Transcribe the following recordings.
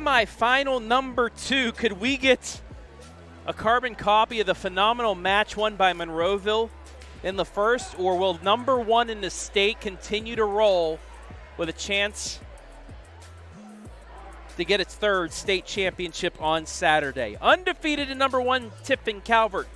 Semifinal number 2. Could we get a carbon copy of the phenomenal match won by Monroeville in the first, or will number 1 in the state continue to roll with a chance to get its 3rd state championship on Saturday? Undefeated in number 1, Tiffin Calvert,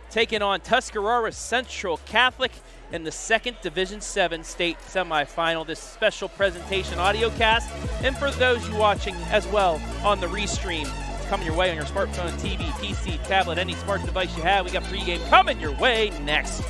taking on Tuscarawas Central Catholic in the 2nd Division 7 state semifinal. This special presentation audio cast, and for those you watching as well on the restream, coming your way on your smartphone, TV, PC, tablet, any smart device you have. We got pregame coming your way next.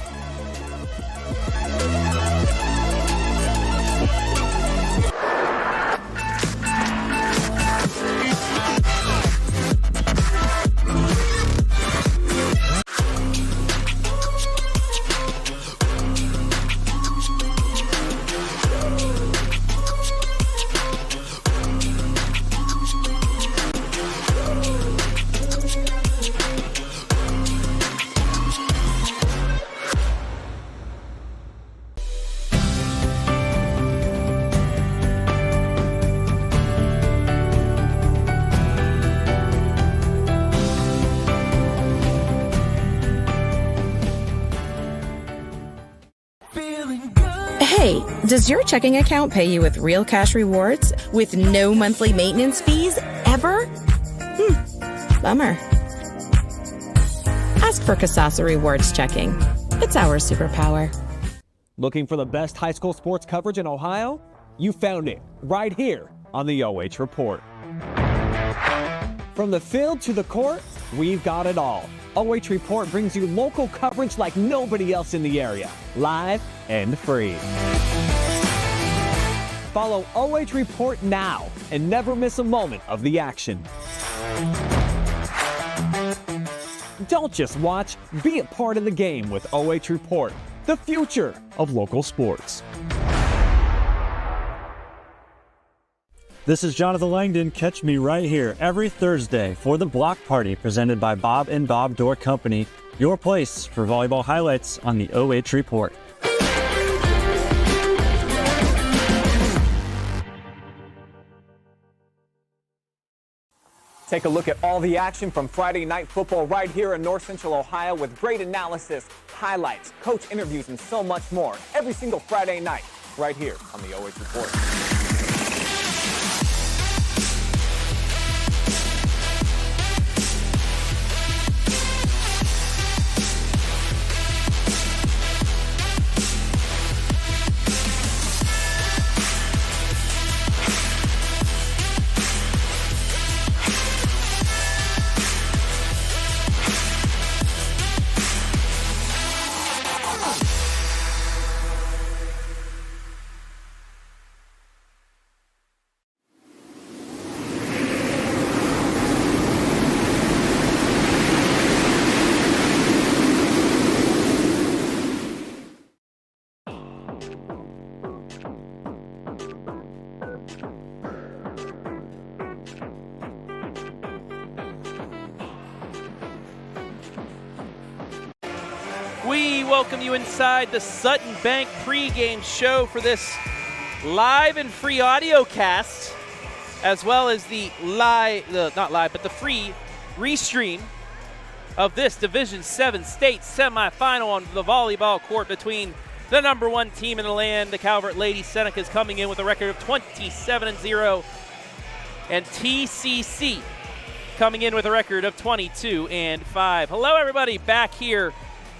Hey, does your checking account pay you with real cash rewards with no monthly maintenance fees ever? Bummer. Ask for Kasasa Rewards Checking. It's our superpower. Looking for the best high school sports coverage in Ohio? You found it right here on the OH Report. From the field to the court, we've got it all. OH Report brings you local coverage like nobody else in the area, live and free. Follow OH Report now and never miss a moment of the action. Don't just watch, be a part of the game with OH Report, the future of local sports. This is Jonathon Langdon. Catch me right here every Thursday for the Block Party presented by Bob and Bob Door Company, your place for volleyball highlights on the OH Report. Take a look at all the action from Friday Night Football right here in North Central Ohio with great analysis, highlights, coach interviews, and so much more every single Friday night right here on the OH Report. We welcome you inside the Sutton Bank pregame show for this live and free audio cast, as well as the the free restream of this Division 7 state semifinal on the volleyball court between the number 1 team in the land, the Calvert Lady Senecas, coming in with a record of 27-0, and TCC coming in with a record of 22-5. Hello, everybody, back here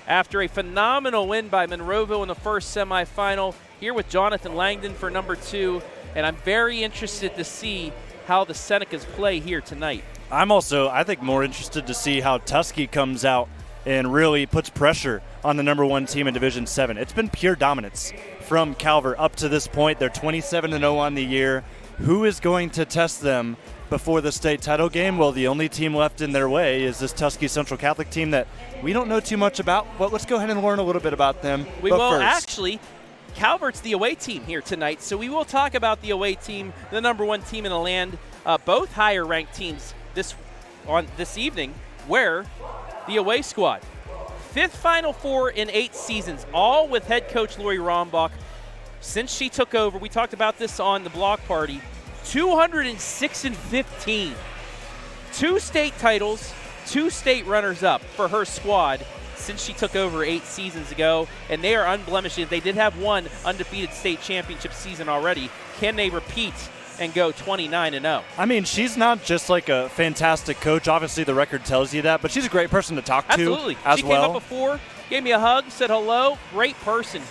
after a phenomenal win by Monroeville in the first semifinal, here with Jonathon Langdon for number 2, and I'm very interested to see how the Senecas play here tonight. I'm also, I think, more interested to see how Tusky comes out and really puts pressure on the number 1 team in Division 7. It's been pure dominance from Calvert up to this point. They're 27-0 on the year. Who is going to test them before the state title game? Well, the only team left in their way is this Tusky Central Catholic team that we don't know too much about. Well, let's go ahead and learn a little bit about them. We will actually. Calvert's the away team here tonight, so we will talk about the away team, the number 1 team in the land, both higher-ranked teams this evening, where the away squad, 5th Final Four in 8 seasons, all with head coach Lori Rombach. Since she took over, we talked about this on the block party, 206-15. 2 state titles, 2 state runners-up for her squad since she took over 8 seasons ago, and they are unblemished. They did have one undefeated state championship season already. Can they repeat and go 29-0? I mean, she's not just like a fantastic coach. Obviously, the record tells you that, but she's a great person to talk Absolutely. to as she well. Came up before, gave me a hug, said hello. Great person.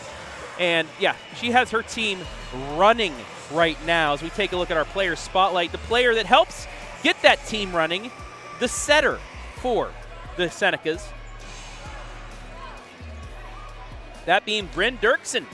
And, yeah, she has her team running right now. As we take a look at our player spotlight, the player that helps get that team running, the setter for the Senecas, that being Bryn Dircksen.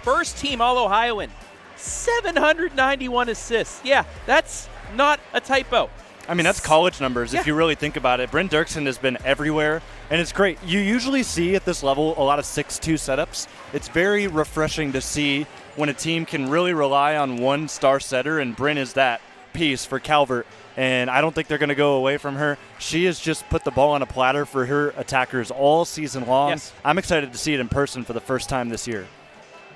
First team All-Ohioan, 791 assists. Yeah, that's not a typo. I mean, that's college numbers if you really think about it. Bryn Dircksen has been everywhere, and it's great. You usually see at this level a lot of 6-2 setups. It's very refreshing to see when a team can really rely on one star setter, and Bryn is that piece for Calvert. And I don't think they're going to go away from her. She has just put the ball on a platter for her attackers all season long. Yes. I'm excited to see it in person for the first time this year.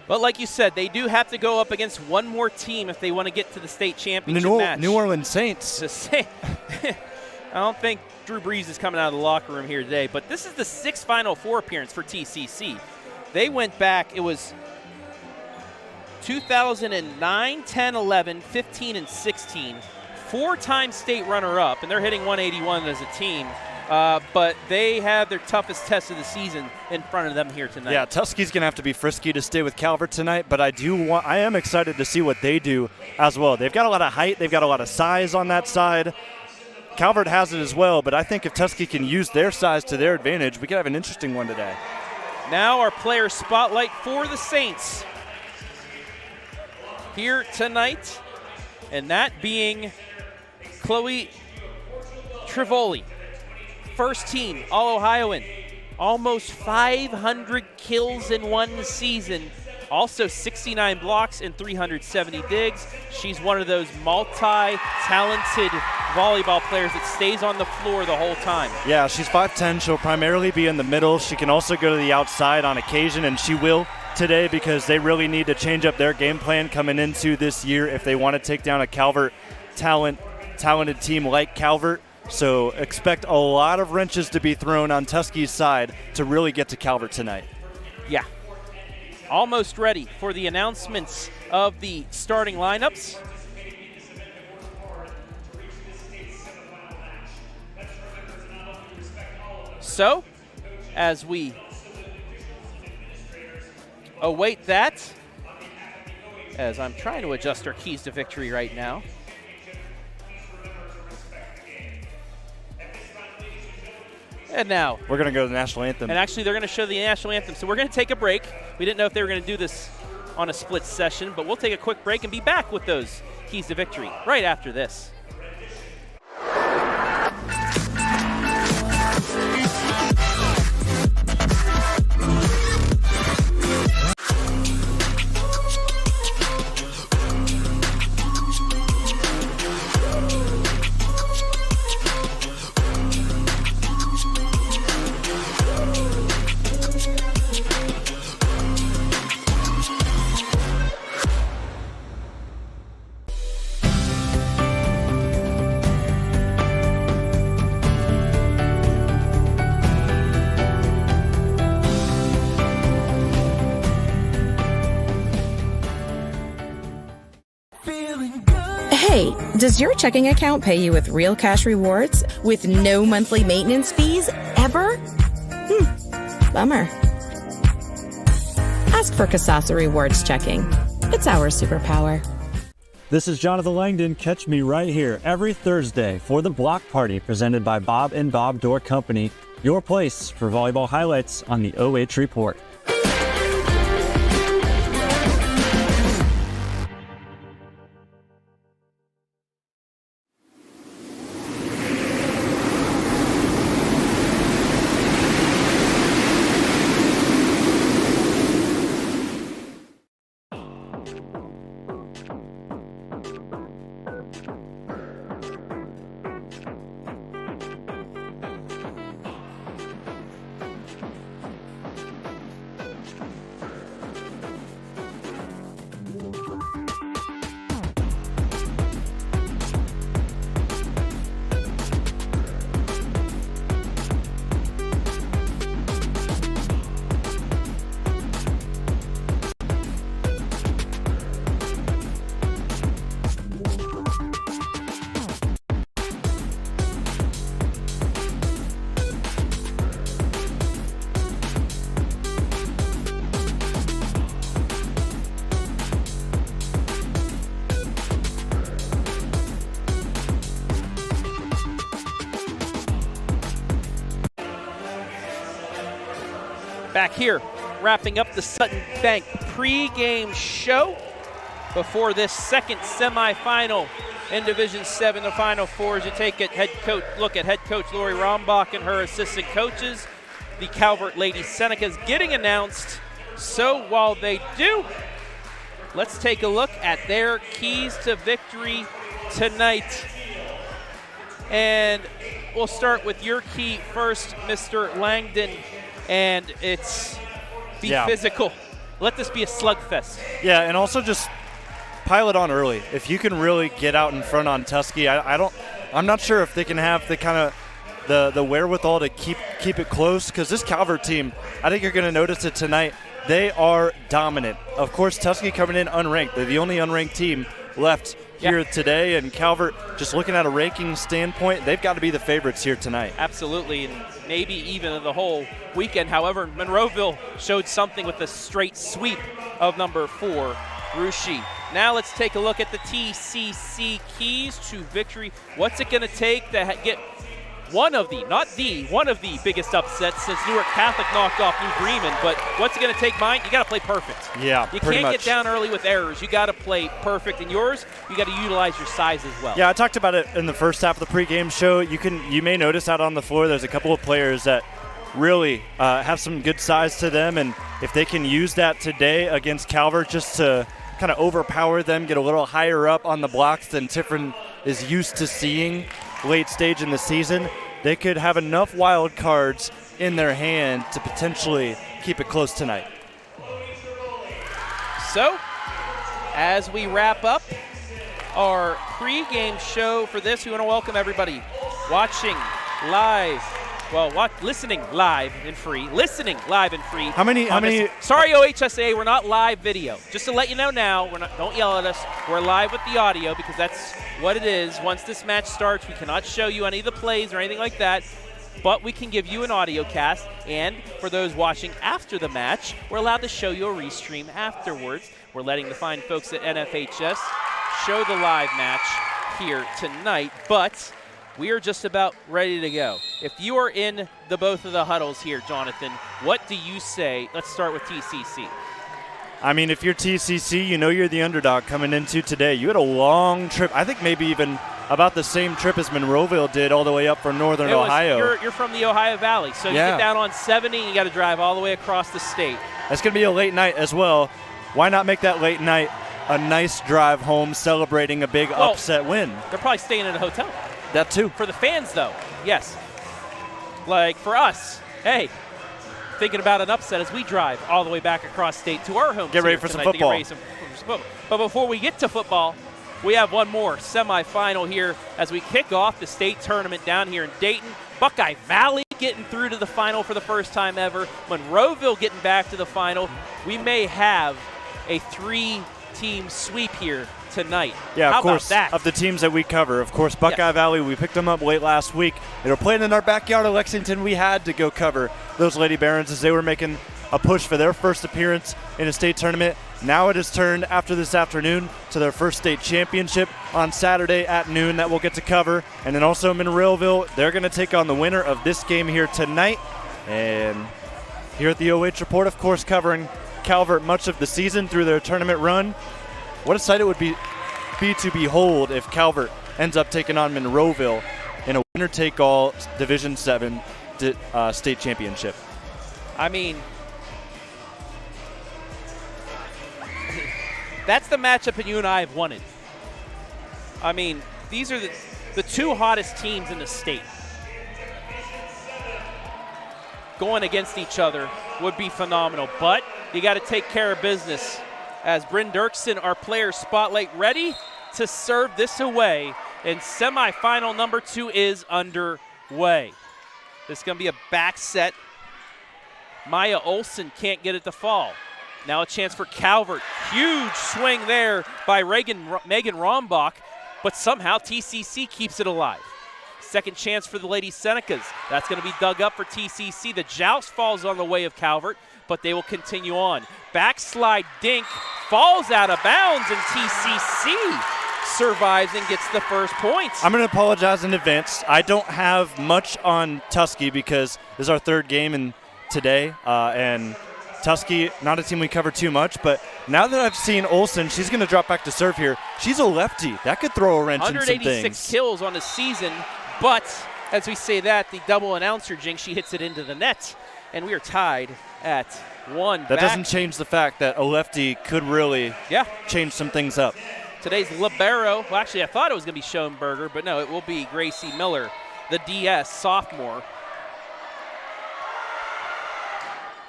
But like you said, they do have to go up against one more team if they want to get to the state championship match. New Orleans Saints. I don't think Drew Brees is coming out of the locker room here today, but this is the 6th Final Four appearance for TCC. They went back, it was 2009, 10, 11, 15, and 16. 4-time state runner-up, and they're hitting 181 as a team. But they have their toughest test of the season in front of them here tonight. Yeah, Tuskegee going to have to be frisky to stay with Calvert tonight, but I am excited to see what they do as well. They've got a lot of height. They've got a lot of size on that side. Calvert has it as well, but I think if Tuskegee can use their size to their advantage, we could have an interesting one today. Now our player spotlight for the Saints here tonight, and that being Khloe Trivoli. First team All-Ohioan, almost 500 kills in one season, also 69 blocks and 370 digs. She's one of those multi-talented volleyball players that stays on the floor the whole time. Yeah, she's 5'10". She'll primarily be in the middle. She can also go to the outside on occasion, and she will today because they really need to change up their game plan coming into this year if they want to take down a Calvert talented team like Calvert. So expect a lot of wrenches to be thrown on Tuskegee's side to really get to Calvert tonight. Yeah. Almost ready for the announcements of the starting lineups. So, as we await that, as I'm trying to adjust our keys to victory right now. And now we're going to go to the national anthem. And actually, they're going to show the national anthem. So we're going to take a break. We didn't know if they were going to do this on a split session, but we'll take a quick break and be back with those keys to victory right after this. Hey, does your checking account pay you with real cash rewards with no monthly maintenance fees ever? Bummer. Ask for Kasasa Rewards Checking. It's our superpower. This is Jonathon Langdon. Catch me right here every Thursday for the Block Party presented by Bob and Bob Door Company, your place for volleyball highlights on the OH Report. Back here, wrapping up the Sutton Bank pregame show before this second semifinal in Division 7, the Final Four, as you take a look at head coach Lori Rombach and her assistant coaches. The Calvert Lady Senecas getting announced. So while they do, let's take a look at their keys to victory tonight. And we'll start with your key first, Mr. Langdon. And it's be physical. Let this be a slugfest. Yeah, and also just pile it on early. If you can really get out in front on Tusky, I'm not sure if they can have the kind of the wherewithal to keep it close, because this Calvert team, I think you're going to notice it tonight. They are dominant. Of course, Tusky coming in unranked. They're the only unranked team left here today, and Calvert, just looking at a ranking standpoint, they've got to be the favorites here tonight. Absolutely, and maybe even the whole weekend. However, Monroeville showed something with a straight sweep of number 4, Rushi. Now let's take a look at the TCC keys to victory. What's it going to take to get one of the biggest upsets since Newark Catholic knocked off New Bremen? But what's it going to take, mine? You got to play perfect. Yeah, you can't get down early with errors. You got to play perfect, and yours, you got to utilize your size as well. Yeah, I talked about it in the first half of the pregame show. You may notice out on the floor there's a couple of players that really have some good size to them, and if they can use that today against Calvert just to kind of overpower them, get a little higher up on the blocks than Tiffin is used to seeing late stage in the season, they could have enough wild cards in their hand to potentially keep it close tonight. So, as we wrap up our pregame show for this, we want to welcome everybody watching live. Well, listening live and free. How many? Sorry, OHSA, we're not live video. Just to let you know now, don't yell at us. We're live with the audio because that's what it is. Once this match starts, we cannot show you any of the plays or anything like that, but we can give you an audio cast. And for those watching after the match, we're allowed to show you a restream afterwards. We're letting the fine folks at NFHS show the live match here tonight, but we are just about ready to go. If you are in both of the huddles here, Jonathan, what do you say? Let's start with TCC. I mean, if you're TCC, you know you're the underdog coming into today. You had a long trip. I think maybe even about the same trip as Monroeville did all the way up from northern Ohio. You're from the Ohio Valley, so you get down on 70 and you got to drive all the way across the state. It's going to be a late night as well. Why not make that late night a nice drive home celebrating a big upset win? They're probably staying in a hotel. That too. For the fans, though, yes. Like for us, hey, thinking about an upset as we drive all the way back across state to our home. Get ready for some football. But before we get to football, we have one more semifinal here as we kick off the state tournament down here in Dayton. Buckeye Valley getting through to the final for the first time ever. Monroeville getting back to the final. We may have a 3-team sweep here tonight. Yeah, How of course, about that? of the teams that we cover. Of course, Buckeye Valley, we picked them up late last week. They were playing in our backyard of Lexington. We had to go cover those Lady Barons as they were making a push for their first appearance in a state tournament. Now it has turned after this afternoon to their first state championship on Saturday at noon that we'll get to cover. And then also Monroeville, they're going to take on the winner of this game here tonight. And here at the OH Report, of course, covering Calvert much of the season through their tournament run. What a sight it would be to behold if Calvert ends up taking on Monroeville in a winner-take-all Division 7 state championship. I mean, that's the matchup that you and I have wanted. I mean, these are the two hottest teams in the state. Going against each other would be phenomenal, but you got to take care of business. As Bryn Dircksen, our player spotlight, ready to serve this away, and semifinal number 2 is underway. This is going to be a back set. Maya Olson can't get it to fall. Now a chance for Calvert. Huge swing there by Megan Rombach, but somehow TCC keeps it alive. Second chance for the Lady Senecas. That's going to be dug up for TCC. The joust falls on the way of Calvert, but they will continue on. Backslide dink falls out of bounds, and TCC survives and gets the first points. I'm going to apologize in advance. I don't have much on Tusky because this is our third game, and today, and Tusky, not a team we cover too much, but now that I've seen Olsen, she's going to drop back to serve here. She's a lefty. That could throw a wrench in some things. 186 kills on the season, but as we say that, the double announcer jinx, she hits it into the net, and we are tied at 1. That doesn't change the fact that a lefty could really change some things up. Today's libero, well, actually, I thought it was going to be Schoenberger, but no, it will be Gracie Miller, the DS sophomore.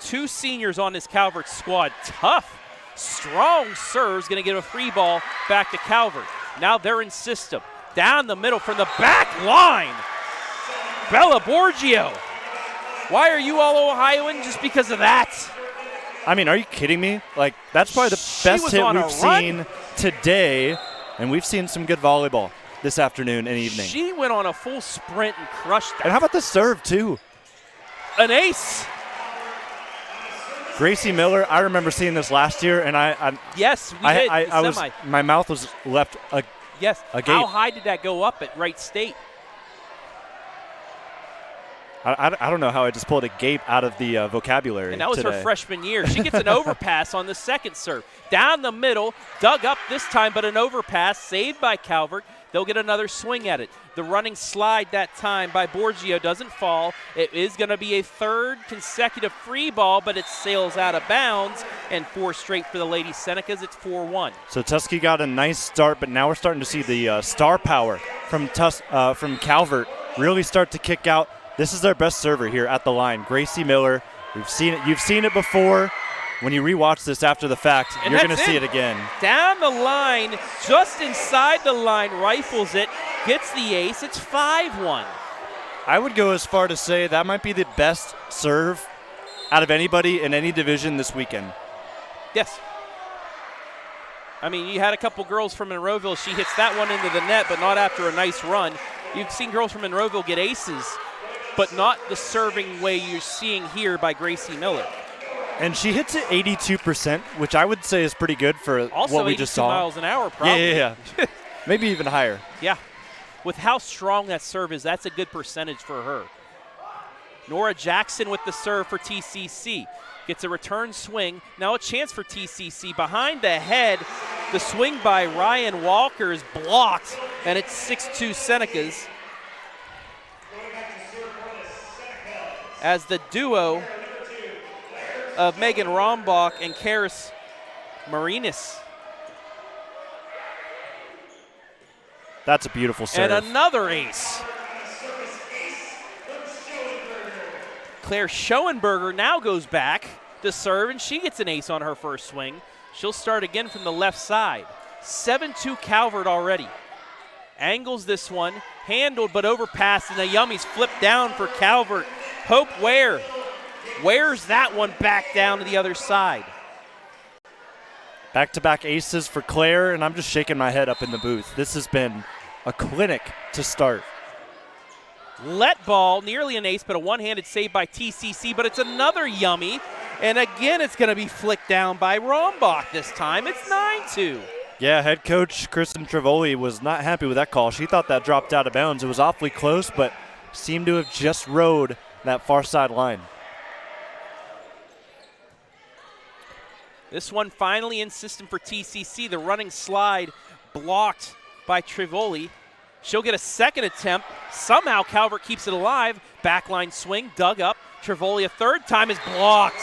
2 seniors on this Calvert squad. Tough, strong serves, going to get a free ball back to Calvert. Now they're in system. Down the middle from the back line. Bella Borgio. Why are you all Ohioan? Just because of that. I mean, are you kidding me? Like, that's probably the best hit we've seen today, and we've seen some good volleyball this afternoon and evening. She went on a full sprint and crushed that. And how about the serve, too? An ace. Gracie Miller, I remember seeing this last year, and yes, we did. My mouth was left yes. agape. How high did that go up at Wright State? I don't know how I just pulled a gape out of the vocabulary. And that was today. her freshman year. She gets an overpass on the second serve. Down the middle, dug up this time, but an overpass saved by Calvert. They'll get another swing at it. The running slide that time by Borgio doesn't fall. It is going to be a 3rd consecutive free ball, but it sails out of bounds, and 4 straight for the Lady Senecas. It's 4-1. So Tusky got a nice start, but now we're starting to see the star power from Calvert really start to kick out. This is their best server here at the line, Gracie Miller. We've seen it. You've seen it before. When you rewatch this after the fact, you're going to see it again. Down the line, just inside the line, rifles it, gets the ace. It's 5-1. I would go as far to say that might be the best serve out of anybody in any division this weekend. Yes. I mean, you had a couple girls from Monroeville. She hits that one into the net, but not after a nice run. You've seen girls from Monroeville get aces, but not the serving way you're seeing here by Gracie Miller. And she hits it 82%, which I would say is pretty good for also what we just saw. Also 82 miles an hour, probably. Yeah. Maybe even higher. Yeah. With how strong that serve is, that's a good percentage for her. Nora Jackson with the serve for TCC. Gets a return swing. Now a chance for TCC. Behind the head, the swing by Ryan Walker is blocked, and it's 6-2 Senecas. As the duo of Megan Rombach and Karis Marinas. That's a beautiful serve. And another ace. Claire Schoenberger now goes back to serve, and she gets an ace on her first swing. She'll start again from the left side. 7-2 Calvert already. Angles this one, handled but overpassed, and the Yummies flip down for Calvert. Hope Ware wears that one back down to the other side. Back-to-back aces for Claire, and I'm just shaking my head up in the booth. This has been a clinic to start. Let ball, nearly an ace, but a one-handed save by TCC, but it's another Yummy. And again, it's going to be flicked down by Rombach this time. It's 9-2. Yeah, head coach Kristen Trivoli was not happy with that call. She thought that dropped out of bounds. It was awfully close, but seemed to have just rode that far side line. This one finally in system for TCC. The running slide blocked by Trivoli. She'll get a second attempt. Somehow Calvert keeps it alive. Backline swing, dug up. Trivoli a third time is blocked.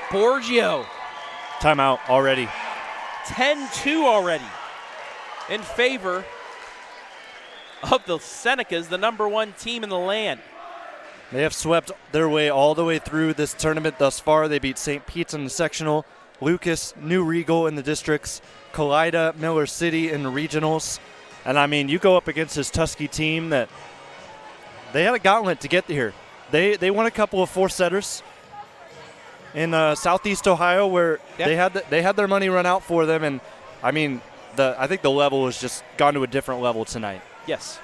Borgio. Timeout already. 10-2 already in favor of the Senecas, the #1 team in the land. They have swept their way all the way through this tournament thus far. They beat St. Pete's in the sectional, Lucas, New Regal in the districts, Kalida, Miller City in the regionals. And I mean, you go up against this Tusky team that they had a gauntlet to get here. They won a couple of 4-setters in Southeast Ohio where they had their money run out for them. And I mean, I think the level has just gone to a different level tonight. Yes.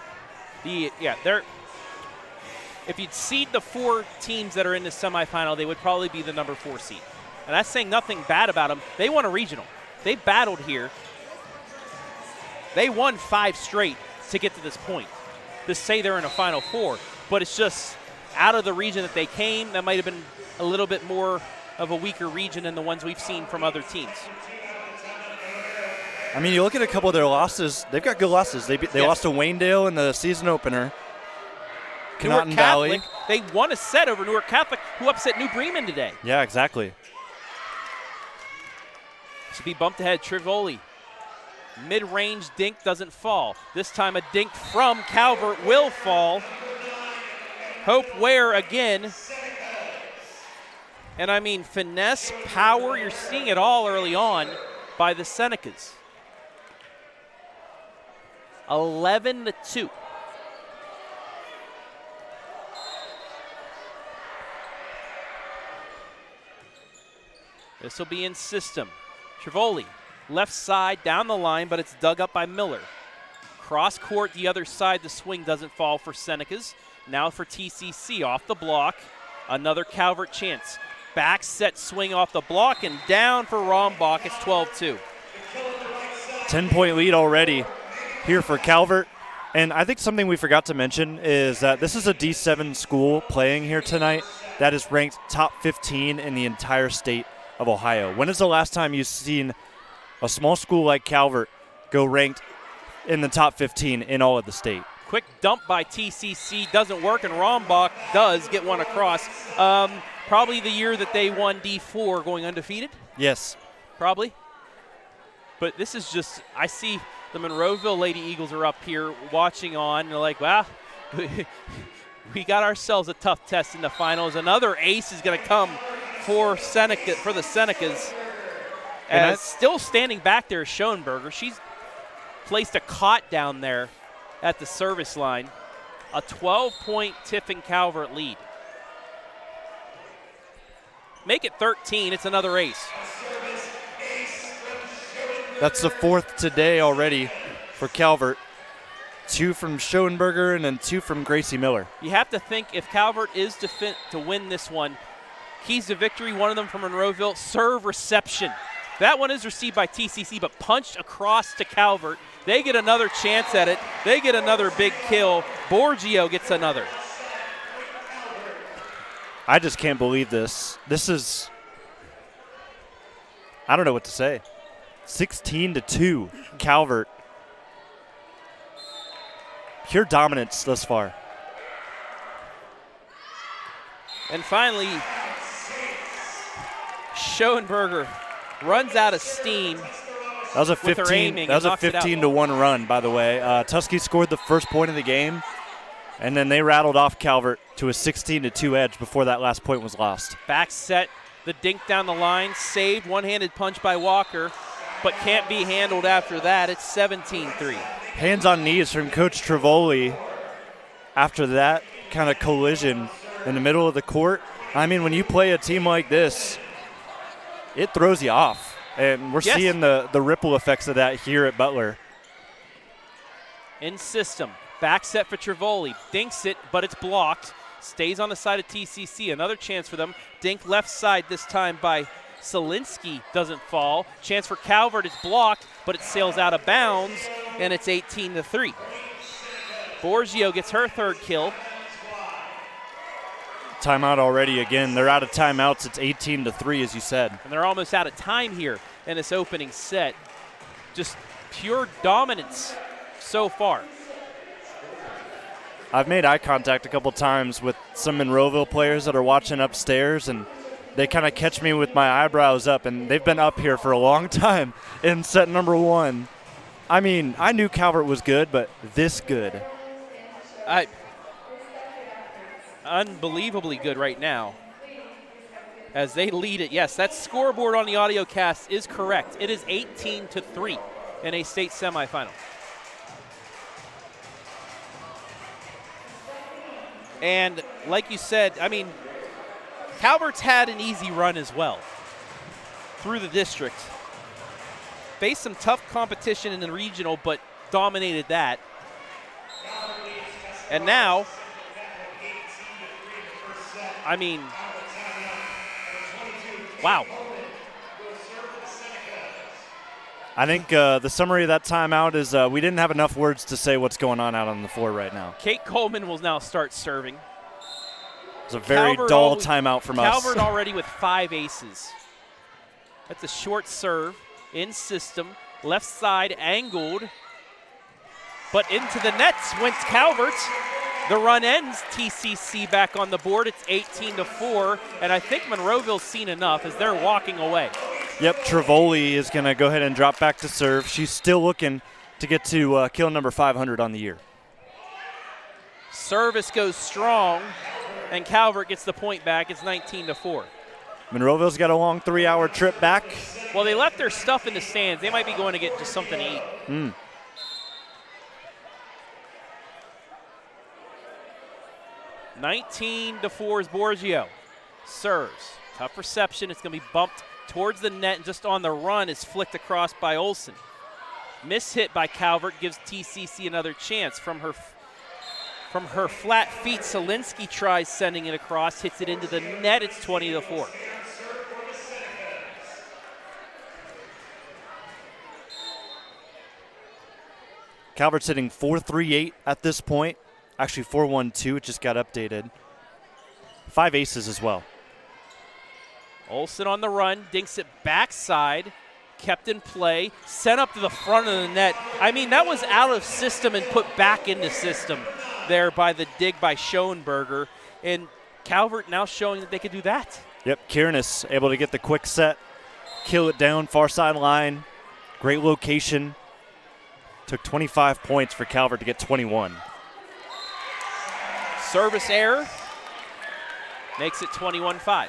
If you'd seed the 4 teams that are in the semifinal, they would probably be the #4 seed. And that's saying nothing bad about them. They won a regional. They battled here. They won 5 straight to get to this point. To say they're in a Final Four, but it's just out of the region that they came. That might have been a little bit more of a weaker region than the ones we've seen from other teams. I mean, you look at a couple of their losses. They've got good losses. They lost to Waynedale in the season opener. Newark Canotton Valley. Catholic, they won a set over Newark Catholic, who upset New Bremen today. Yeah, exactly. Should be bumped ahead. Trivoli. Mid-range dink doesn't fall. This time a dink from Calvert will fall. Hope Ware again. And I mean, finesse, power, you're seeing it all early on by the Senecas. 11-2. This will be in system. Trivoli, left side down the line, but it's dug up by Miller. Cross court the other side, the swing doesn't fall for Senecas. Now for TCC off the block. Another Calvert chance. Back set swing off the block and down for Rombach. It's 12-2. 10-point lead already here for Calvert. And I think something we forgot to mention is that this is a D7 school playing here tonight that is ranked top 15 in the entire state of Ohio. When is the last time you've seen a small school like Calvert go ranked in the top 15 in all of the state? Quick dump by TCC doesn't work, and Rombach does get one across. Probably the year that they won D4 going undefeated. Yes. Probably. But this is just, I see the Monroeville Lady Eagles are up here watching on. And they're like, wow, we got ourselves a tough test in the finals. Another ace is going to come for the Senecas. And still standing back there is Schoenberger. She's placed a cot down there at the service line. A 12-point Tiffin Calvert lead. Make it 13. It's another ace. That's the fourth today already for Calvert. 2 from Schoenberger and then 2 from Gracie Miller. You have to think if Calvert is to win this one, keys to victory, one of them from Monroeville, serve reception. That one is received by TCC, but punched across to Calvert. They get another chance at it. They get another big kill. Borgio gets another. I just can't believe this. This is, I don't know what to say. 16-2, Calvert. Pure dominance thus far. And finally, Schoenberger runs out of steam. That was a 15-1 run, by the way. Tusky scored the first point of the game, and then they rattled off Calvert to a 16-2 edge before that last point was lost. Back set, the dink down the line, saved, one-handed punch by Walker, but can't be handled after that. It's 17-3. Hands on knees from Coach Trivoli after that kind of collision in the middle of the court. I mean, when you play a team like this, it throws you off. And we're seeing the ripple effects of that here at Butler. In system. Back set for Trivoli. Dinks it, but it's blocked. Stays on the side of TCC. Another chance for them. Dink left side this time by Solinsky. Doesn't fall. Chance for Calvert. It's blocked, but it sails out of bounds, and it's 18-3. Borgio gets her third kill. Timeout already again. They're out of timeouts. It's 18-3, as you said. And they're almost out of time here in this opening set. Just pure dominance so far. I've made eye contact a couple times with some Monroeville players that are watching upstairs, and they kind of catch me with my eyebrows up, and they've been up here for a long time in set number 1. I mean, I knew Calvert was good, but this good. Unbelievably good right now as they lead it. Yes, that scoreboard on the audio cast is correct. It is 18-3 in a state semifinal. And like you said, I mean, Calvert's had an easy run as well through the district. Faced some tough competition in the regional, but dominated that. And now, I mean, wow. I think the summary of that timeout is we didn't have enough words to say what's going on out on the floor right now. Kate Coleman will now start serving. It's a very dull timeout from us. Calvert already with 5 aces. That's a short serve in system, left side angled, but into the nets went Calvert. The run ends. TCC back on the board. It's 18-4, and I think Monroeville's seen enough as they're walking away. Yep, Trivoli is going to go ahead and drop back to serve. She's still looking to get to kill number 500 on the year. Service goes strong, and Calvert gets the point back. It's 19-4. Monroeville's got a long 3-hour trip back. Well, they left their stuff in the stands. They might be going to get just something to eat. 19-4 is Borgio. Serves. Tough reception. It's going to be bumped towards the net, and just on the run is flicked across by Olsen. Mishit by Calvert gives TCC another chance. From her flat feet, Solinsky tries sending it across, hits it into the net. It's 20-4. Calvert's hitting 4.38 at this point. Actually 4.12, it just got updated. 5 aces as well. Olsen on the run, dinks it backside, kept in play, sent up to the front of the net. I mean, that was out of system and put back into system there by the dig by Schoenberger. And Calvert now showing that they could do that. Yep, Kiernes able to get the quick set, kill it down, far sideline. Great location. Took 25 points for Calvert to get 21. Service error makes it 21-5.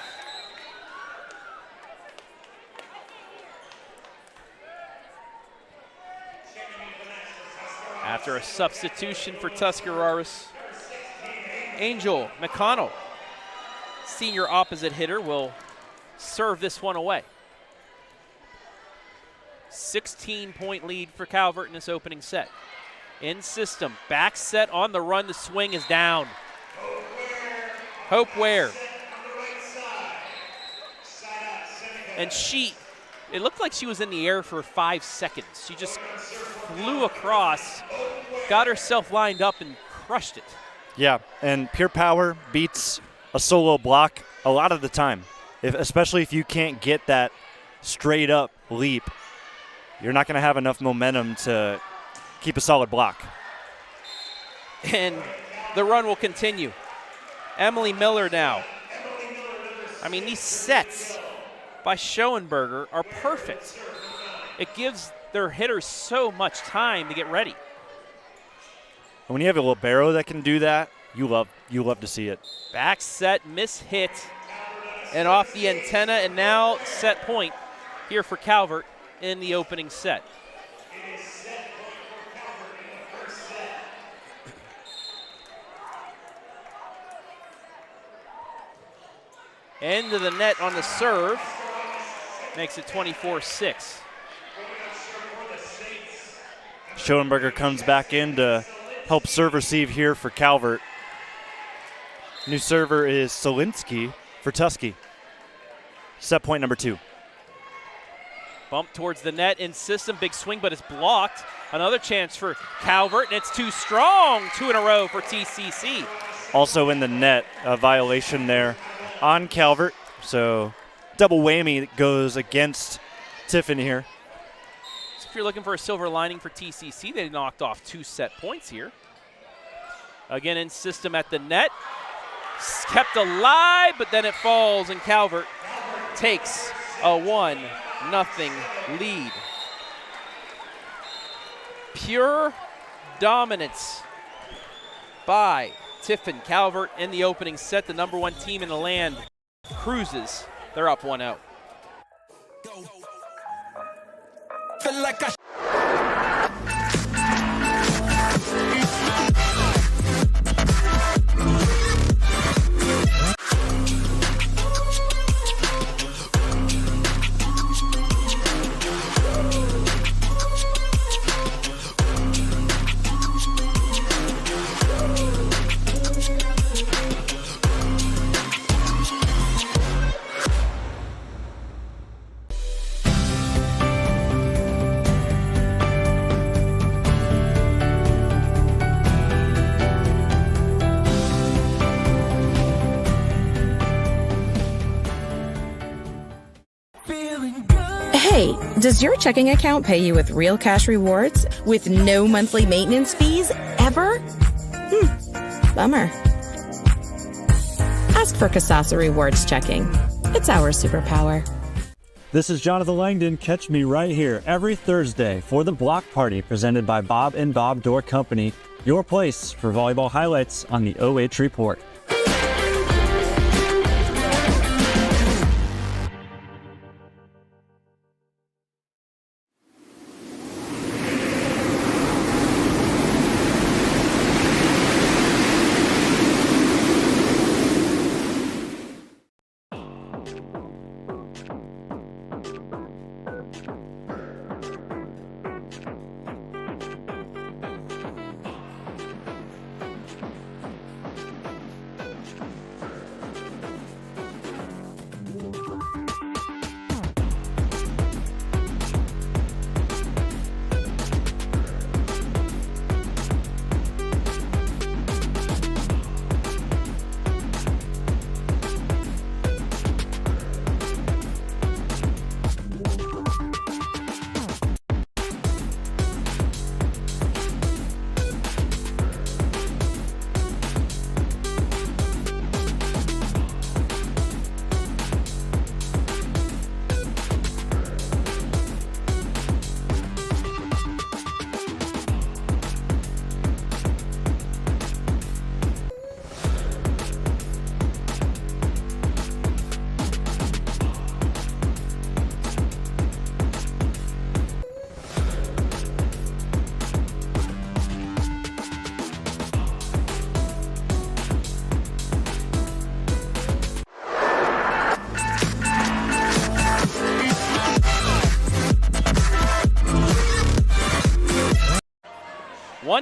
After a substitution for Tuscarawas, Angel McConnell, senior opposite hitter, will serve this one away. 16-point lead for Calvert in this opening set. In system, back set on the run, the swing is down. Hope Ware. And it looked like she was in the air for 5 seconds. She just flew across, got herself lined up, and crushed it. Yeah, and pure power beats a solo block a lot of the time, especially if you can't get that straight up leap. You're not going to have enough momentum to keep a solid block. And the run will continue. Emily Miller now. I mean, these sets by Schoenberger are perfect. It gives their hitters so much time to get ready. And when you have a libero that can do that, you love to see it. Back set, miss hit, and off the antenna, and now set point here for Calvert in the opening set. End of the net on the serve. Makes it 24-6. Schoenberger comes back in to help serve receive here for Calvert. New server is Solinsky for Tusky. Set point number 2. Bump towards the net in system, big swing, but it's blocked. Another chance for Calvert, and it's too strong. 2 in a row for TCC. Also in the net, a violation there on Calvert. So double whammy goes against Tiffin here. So if you're looking for a silver lining for TCC, they knocked off 2 set points here. Again in system at the net. Kept alive, but then it falls, and Calvert takes a 1-0 lead. Pure dominance by Tiffin. Calvert in the opening set, the number 1 team in the land, cruises. They're up 1-0. Feel like I Does your checking account pay you with real cash rewards with no monthly maintenance fees ever? Bummer. Ask for Kasasa Rewards Checking. It's our superpower. This is Jonathon Langdon. Catch me right here every Thursday for the Block Party presented by Bob and Bob Door Company, your place for volleyball highlights on the OH Report.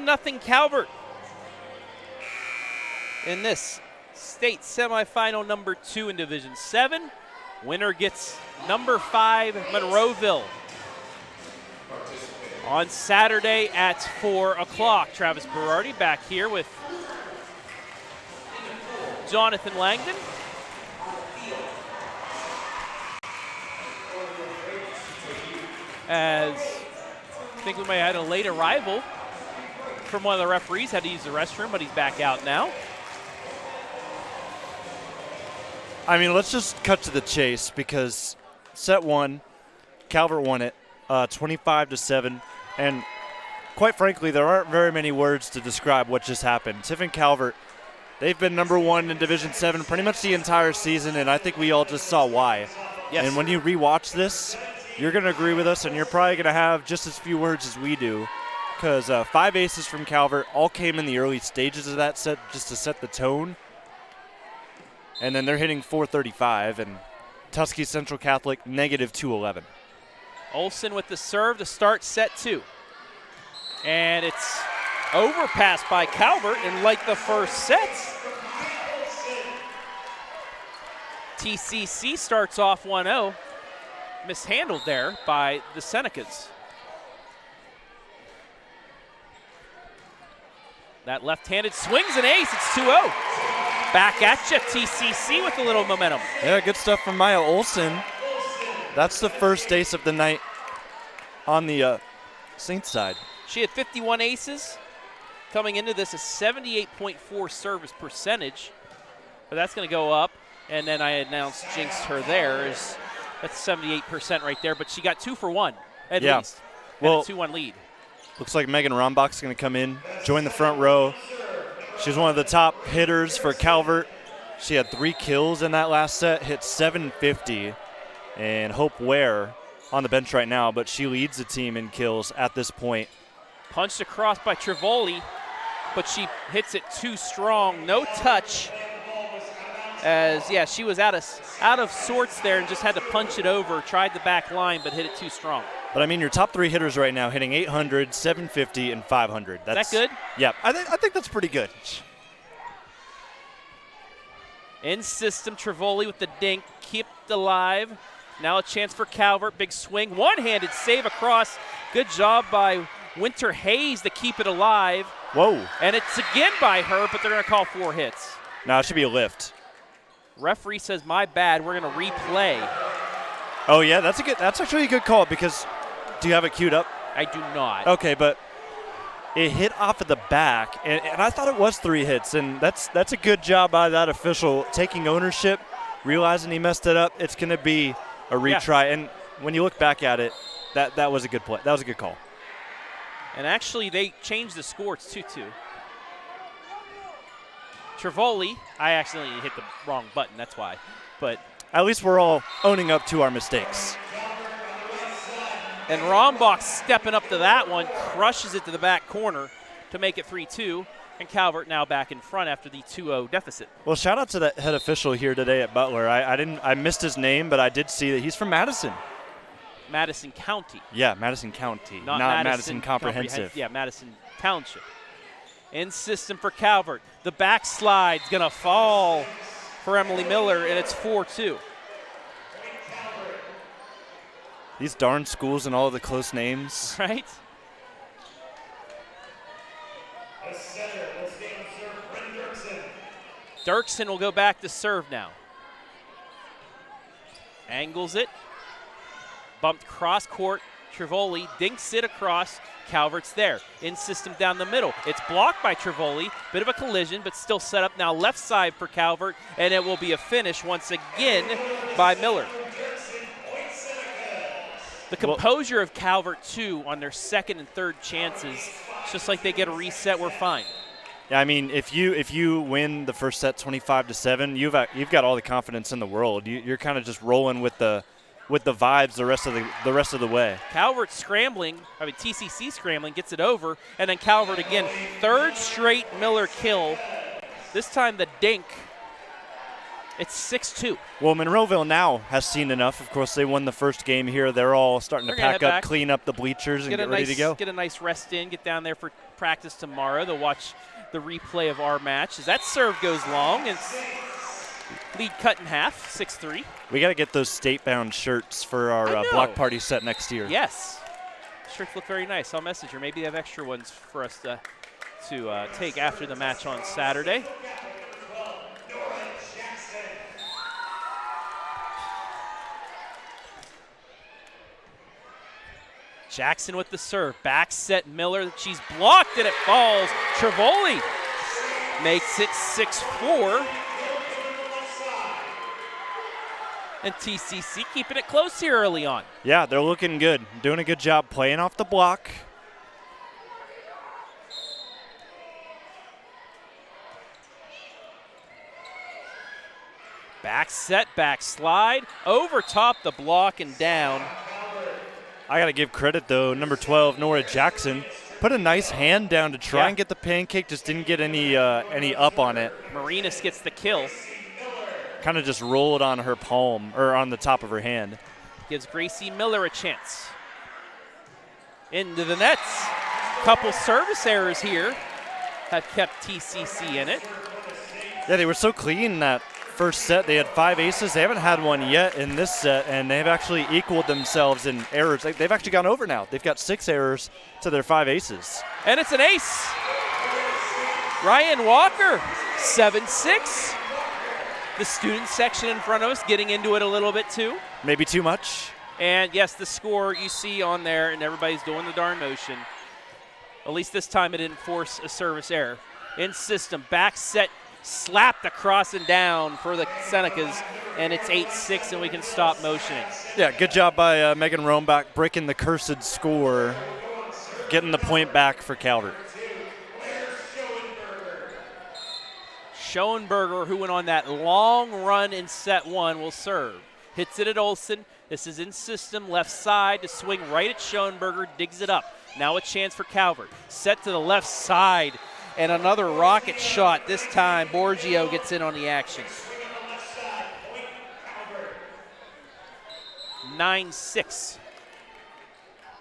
Nothing Calvert in this state semifinal number 2 in Division 7. Winner gets number 5 Monroeville on Saturday at 4 o'clock. Travis Berardi back here with Jonathon Langdon. As I think we may have had a late arrival from one of the referees, had to use the restroom, but he's back out now. I mean, let's just cut to the chase because set 1, Calvert won it 25-7, and quite frankly, there aren't very many words to describe what just happened. Tiffin Calvert, they've been number 1 in Division 7 pretty much the entire season, and I think we all just saw why. Yes. And when you rewatch this, you're going to agree with us, and you're probably going to have just as few words as we do. Because 5 aces from Calvert all came in the early stages of that set just to set the tone. And then they're hitting .435, and Tuscarawas Central Catholic -211. Olsen with the serve to start set 2. And it's overpassed by Calvert, and like the first set, TCC starts off 1-0. Mishandled there by the Senecas. That left-handed swings an ace. It's 2-0. Back at you, TCC with a little momentum. Yeah, good stuff from Maya Olsen. That's the first ace of the night on the Saints side. She had 51 aces. Coming into this, a 78.4 service percentage. But that's going to go up. And then I announced jinxed her there. That's 78% right there. But she got 2 for 1 at least. And a 2-1 lead. Looks like Megan Rombach's going to come in, join the front row. She's one of the top hitters for Calvert. She had 3 kills in that last set, hit 750. And Hope Ware on the bench right now, but she leads the team in kills at this point. Punched across by Trivoli, but she hits it too strong. No touch. As, yeah, she was out of sorts there and just had to punch it over. Tried the back line, but hit it too strong. But, I mean, your top 3 hitters right now hitting 800, 750, and 500. Is that good? Yeah, I think that's pretty good. In system, Trivoli with the dink, kept alive. Now a chance for Calvert, big swing. One-handed save across. Good job by Winter Hayes to keep it alive. Whoa. And it's again by her, but they're going to call 4 hits. No, it should be a lift. Referee says, my bad, we're going to replay. Oh yeah, that's actually a good call because do you have it queued up? I do not. Okay, but it hit off of the back, and I thought it was 3 hits, and that's a good job by that official taking ownership, realizing he messed it up. It's going to be a retry, and when you look back at it, that was a good play. That was a good call. And actually, they changed the score. It's 2-2. Trivoli, I accidentally hit the wrong button. That's why. But at least we're all owning up to our mistakes. And Rombach stepping up to that one, crushes it to the back corner to make it 3-2. And Calvert now back in front after the 2-0 deficit. Well, shout out to the head official here today at Butler. I missed his name, but I did see that he's from Madison. Madison County. Yeah, Madison County, not Madison Comprehensive. Yeah, Madison Township. In system for Calvert. The backslide's going to fall for Emily Miller, and it's 4-2. These darn schools and all of the close names. Right? Dircksen will go back to serve now. Angles it. Bumped cross court. Trivoli dinks it across. Calvert's there. In system down the middle. It's blocked by Trivoli. Bit of a collision, but still set up now left side for Calvert, and it will be a finish once again by Miller. The composure of Calvert, too, on their second and third chances, it's just like they get a reset, we're fine. Yeah, I mean, if you win the first set 25-7, you've got all the confidence in the world. You're kind of just rolling with the vibes the rest of the way. Calvert scrambling, TCC scrambling, gets it over, and then Calvert again, third straight Miller kill. This time the dink. It's 6-2. Well, Monroeville now has seen enough. Of course, they won the first game here. They're all starting to pack up, clean up the bleachers, and get ready to go. Get a nice rest in, get down there for practice tomorrow. They'll watch the replay of our match as that serve goes long. It's lead cut in half, 6-3. We got to get those state-bound shirts for our block party set next year. Yes. Shirts look very nice. I'll message her. Maybe they have extra ones for us to take after the match on Saturday. Jackson with the serve. Back set Miller. She's blocked and it falls. Trivoli makes it 6-4. And TCC keeping it close here early on. Yeah, they're looking good. Doing a good job playing off the block. Back set, back slide. Over top the block and down. I got to give credit, though. Number 12, Nora Jackson, put a nice hand down to try and get the pancake. Just didn't get any up on it. Marinas gets the kill. Kind of just rolled on her palm, or on the top of her hand. Gives Gracie Miller a chance. Into the nets. Couple service errors here have kept TCC in it. Yeah, they were so clean that first set. They had 5 aces. They haven't had one yet in this set, and they've actually equaled themselves in errors. They've actually gone over now. They've got 6 errors to their 5 aces. And it's an ace. Ryan Walker, 7-6. The student section in front of us getting into it a little bit too. Maybe too much. And yes, the score you see on there, and everybody's doing the darn motion. At least this time it didn't force a service error. In system, back set, slapped across and down for the Senecas, and it's 8-6, and we can stop motioning. Yeah, good job by Megan Rombach breaking the cursed score, getting the point back for Calvert. Schoenberger, who went on that long run in set 1, will serve. Hits it at Olsen. This is in system, left side to swing right at Schoenberger, digs it up. Now a chance for Calvert. Set to the left side, and another rocket shot. This time, Borgio gets in on the action. 9-6.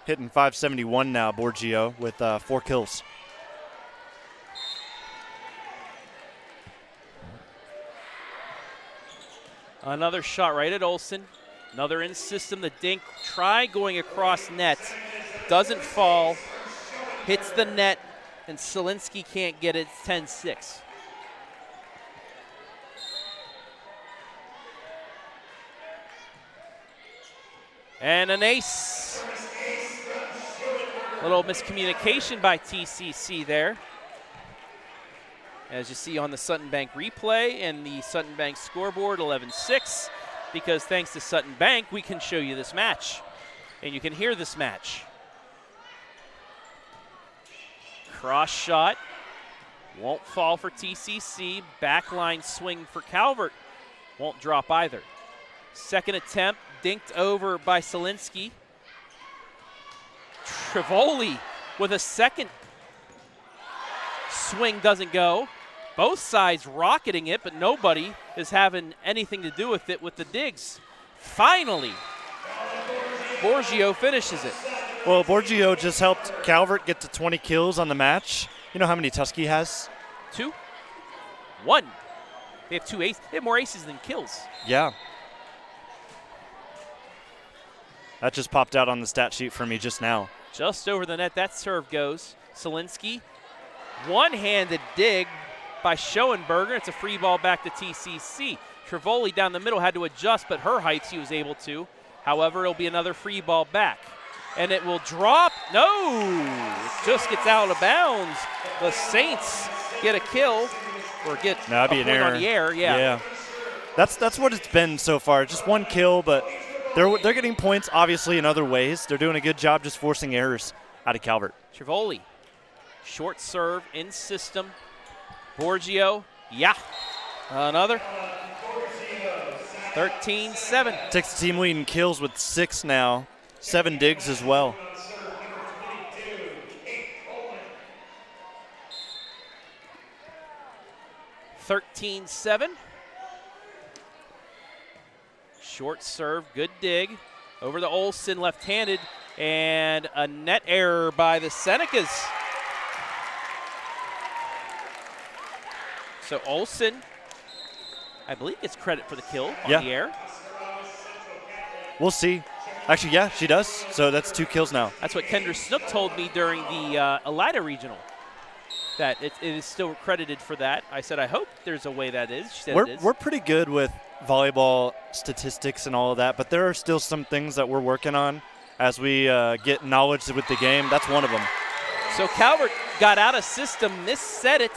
Hitting .571 now, Borgio, with 4 kills. Another shot right at Olsen. Another in system. The dink. Try going across net. Doesn't fall. Hits the net. And Selinsky can't get it. It's 10-6. And an ace. Little miscommunication by TCC there. As you see on the Sutton Bank replay and the Sutton Bank scoreboard, 11-6. Because thanks to Sutton Bank, we can show you this match. And you can hear this match. Cross shot. Won't fall for TCC. Backline swing for Calvert. Won't drop either. Second attempt, dinked over by Selinski. Trivoli with a second swing doesn't go. Both sides rocketing it, but nobody is having anything to do with it with the digs. Finally, Borgio finishes it. Well, Borgio just helped Calvert get to 20 kills on the match. You know how many Tusky has? 2? 1. They have 2 aces. They have more aces than kills. Yeah. That just popped out on the stat sheet for me just now. Just over the net, that serve goes. Selinski, one-handed dig by Schoenberger. It's a free ball back to TCC. Trivoli down the middle had to adjust, but her heights he was able to. However, it'll be another free ball back. And it will drop. No! It just gets out of bounds. The Saints get a kill, or get that'd be a an point error. on the air. Yeah. That's what it's been so far. Just one kill, but they're getting points, obviously, in other ways. They're doing a good job just forcing errors out of Calvert. Trivoli, short serve, in system. Borgio, another. 13-7. Takes the team lead in kills with 6 now. 7 digs as well. Short serve, good dig. Over to Olsen, left-handed, and a net error by the Senecas. So Olsen, I believe, gets credit for the kill on the air. We'll see. Actually, yeah, she does. So that's 2 kills now. That's what Kendra Snook told me during the Elida Regional, that it is still credited for that. I said, I hope there's a way that is. She said it is. We're pretty good with volleyball statistics and all of that, but there are still some things that we're working on as we get knowledge with the game. That's one of them. So Calvert got out of system, misset it,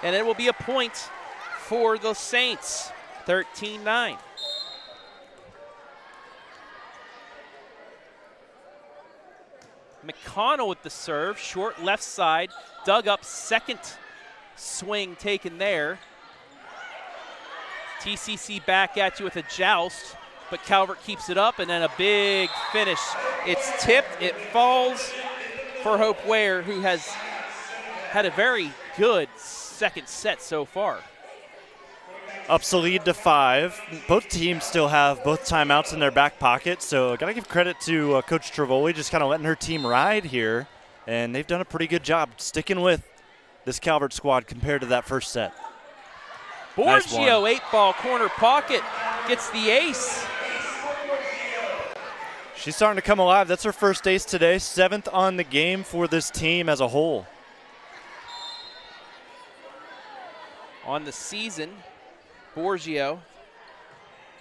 and it will be a point for the Saints, 13-9. McConnell with the serve, short left side, dug up, second swing taken there. TCC back at you with a joust, but Calvert keeps it up, and then a big finish. It's tipped, it falls for Hope Ware, who has had a very good second set so far. Ups the lead to 5. Both teams still have both timeouts in their back pocket, so got to give credit to Coach Trivoli, just kind of letting her team ride here, and they've done a pretty good job sticking with this Calvert squad compared to that first set. Borgio, 8-ball corner pocket, gets the ace. She's starting to come alive. That's her first ace today, 7th on the game for this team as a whole. On the season, Borgio,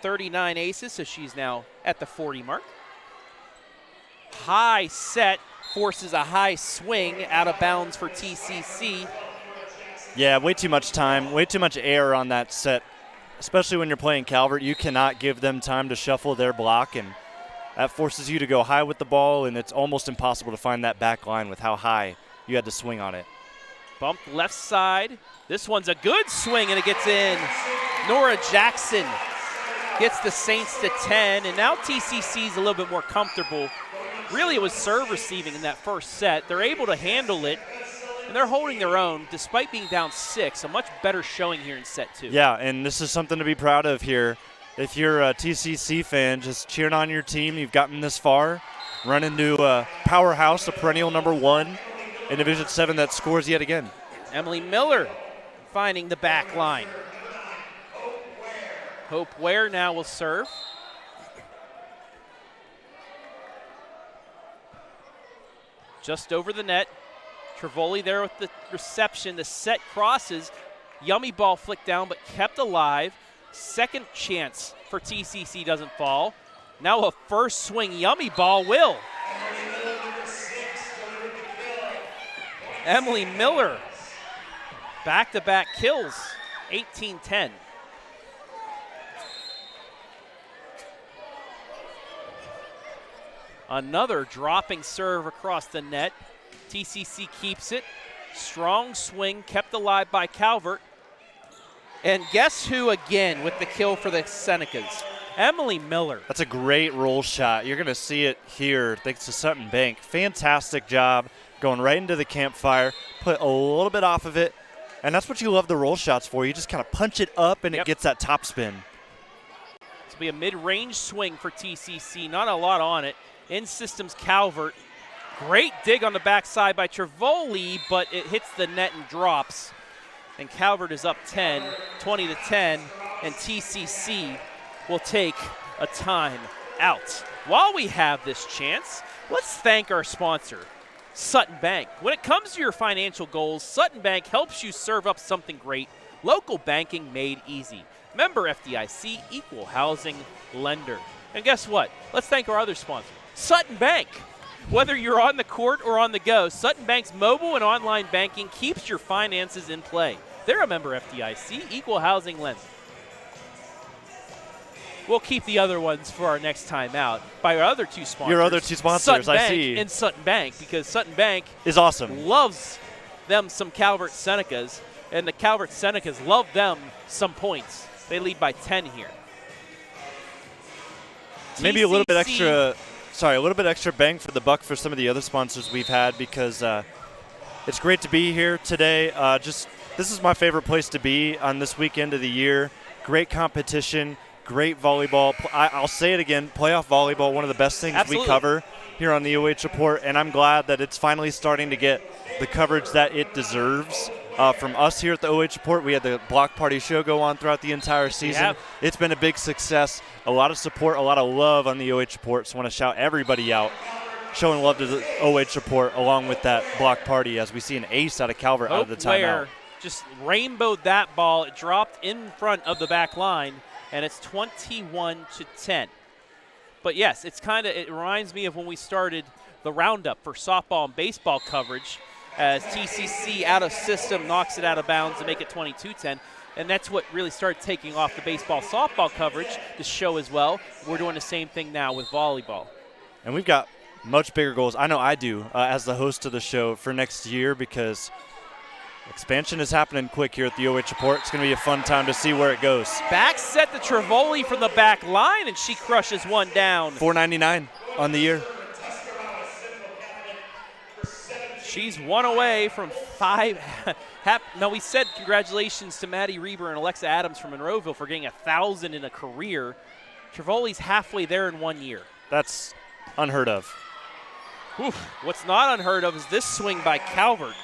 39 aces, so she's now at the 40 mark. High set, forces a high swing out of bounds for TCC. Yeah, way too much time, way too much air on that set, especially when you're playing Calvert. You cannot give them time to shuffle their block, and that forces you to go high with the ball, and it's almost impossible to find that back line with how high you had to swing on it. Bump left side. This one's a good swing, and it gets in. Nora Jackson gets the Saints to 10, and now TCC's a little bit more comfortable. Really, it was serve receiving in that first set. They're able to handle it, and they're holding their own despite being down 6. A much better showing here in set 2. Yeah, and this is something to be proud of here. If you're a TCC fan, just cheering on your team. You've gotten this far. Run into a powerhouse, a perennial number 1 in Division 7 that scores yet again. Emily Miller finding the back line. Hope Ware now will serve. Just over the net. Trivoli there with the reception. The set crosses. Yummy ball flicked down but kept alive. Second chance for TCC doesn't fall. Now a first swing yummy ball will. Emily Miller, back-to-back kills, 18-10. Another dropping serve across the net. TCC keeps it. Strong swing kept alive by Calvert. And guess who again with the kill for the Senecas? Emily Miller. That's a great roll shot. You're going to see it here thanks to Sutton Bank. Fantastic job going right into the campfire, put a little bit off of it, and that's what you love the roll shots for. You just kind of punch it up and it gets that top spin. This will be a mid-range swing for TCC. Not a lot on it. In systems Calvert. Great dig on the backside by Trivoli, but it hits the net and drops. And Calvert is up 10, 20-10, and TCC will take a time out. While we have this chance, let's thank our sponsor, Sutton Bank. When it comes to your financial goals, Sutton Bank helps you serve up something great. Local banking made easy. Member FDIC, equal housing lender. And guess what? Let's thank our other sponsor, Sutton Bank. Whether you're on the court or on the go, Sutton Bank's mobile and online banking keeps your finances in play. They're a member FDIC, equal housing lender. We'll keep the other ones for our next time out by our other two sponsors. Your other two sponsors, Sutton Bank I see. and Sutton Bank, because Sutton Bank is awesome. Loves them some Calvert Senecas, and the Calvert Senecas love them some points. They lead by 10 here. Maybe a little bit extra. Sorry, a little bit extra bang for the buck for some of the other sponsors we've had, because it's great to be here today. This is my favorite place to be on this weekend of the year. Great competition, great volleyball. I'll say it again, playoff volleyball, one of the best things we cover here on the OH Report, and I'm glad that it's finally starting to get the coverage that it deserves. From us here at the OH Report, we had the block party show go on throughout the entire season. It's been a big success, a lot of support, a lot of love on the OH Report. So I want to shout everybody out, showing love to the OH Report along with that block party as we see an ace out of Calvert out of the timeout. Just rainbowed that ball. It dropped in front of the back line, and it's 21-10. But yes, it reminds me of when we started the roundup for softball and baseball coverage, as TCC out of system knocks it out of bounds to make it 22-10. And that's what really started taking off the baseball softball coverage, the show as well. We're doing the same thing now with volleyball. And we've got much bigger goals. I know I do as the host of the show for next year, because expansion is happening quick here at the OH Report. It's going to be a fun time to see where it goes. Back set to Trivoli from the back line, and she crushes one down. $4.99 on the year. She's one away from 5. No, we said congratulations to Maddie Reber and Alexa Adams from Monroeville for getting 1,000 in a career. Trivoli's halfway there in 1 year. That's unheard of. Oof. What's not unheard of is this swing by Calvert.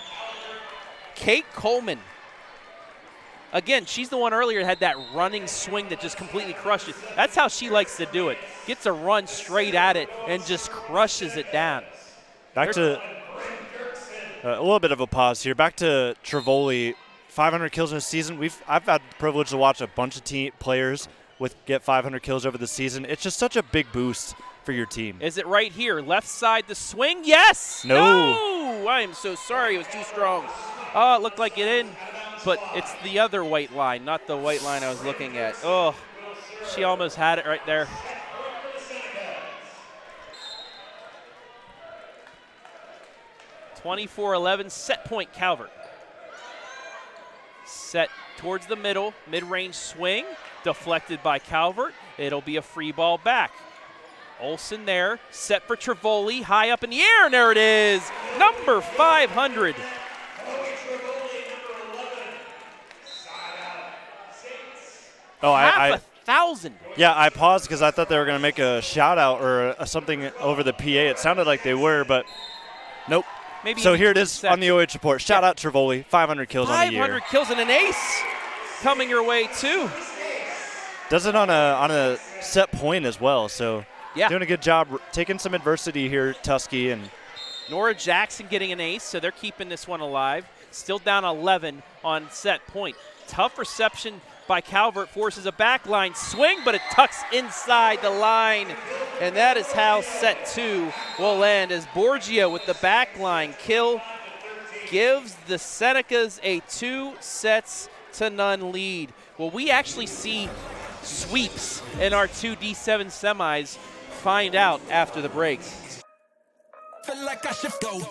Kate Coleman. Again, she's the one earlier that had that running swing that just completely crushed it. That's how she likes to do it. Gets a run straight at it and just crushes it down. Back to a little bit of a pause here. Back to Trivoli, 500 kills in a season. I've had the privilege to watch a bunch of players get 500 kills over the season. It's just such a big boost for your team. Is it right here? Left side, the swing? Yes! No! I am so sorry. It was too strong. Oh, it looked like it in, but it's the other white line, not the white line I was looking at. Oh, she almost had it right there. (24-11) set point Calvert. Set towards the middle, mid-range swing, deflected by Calvert. It'll be a free ball back. Olsen there, set for Trivoli, high up in the air, and there it is, number 500. Oh, Half 1,000. Yeah, I paused because I thought they were going to make a shout-out or something over the PA. It sounded like they were, but nope. Maybe so here it is on the OH Report. Shout out Trivoli, 500 kills on the year. 500 kills and an ace coming your way, too. Does it on a set point as well, so doing a good job taking some adversity here, Tusky. And Nora Jackson getting an ace, so they're keeping this one alive. Still down 11 on set point. Tough reception by Calvert, forces a backline swing, but it tucks inside the line. And that is how set 2 will end, as Borgia with the backline kill gives the Senecas a 2-0 lead. Well, we actually see sweeps in our 2 D7 semis. Find out after the break. Feel like I should go.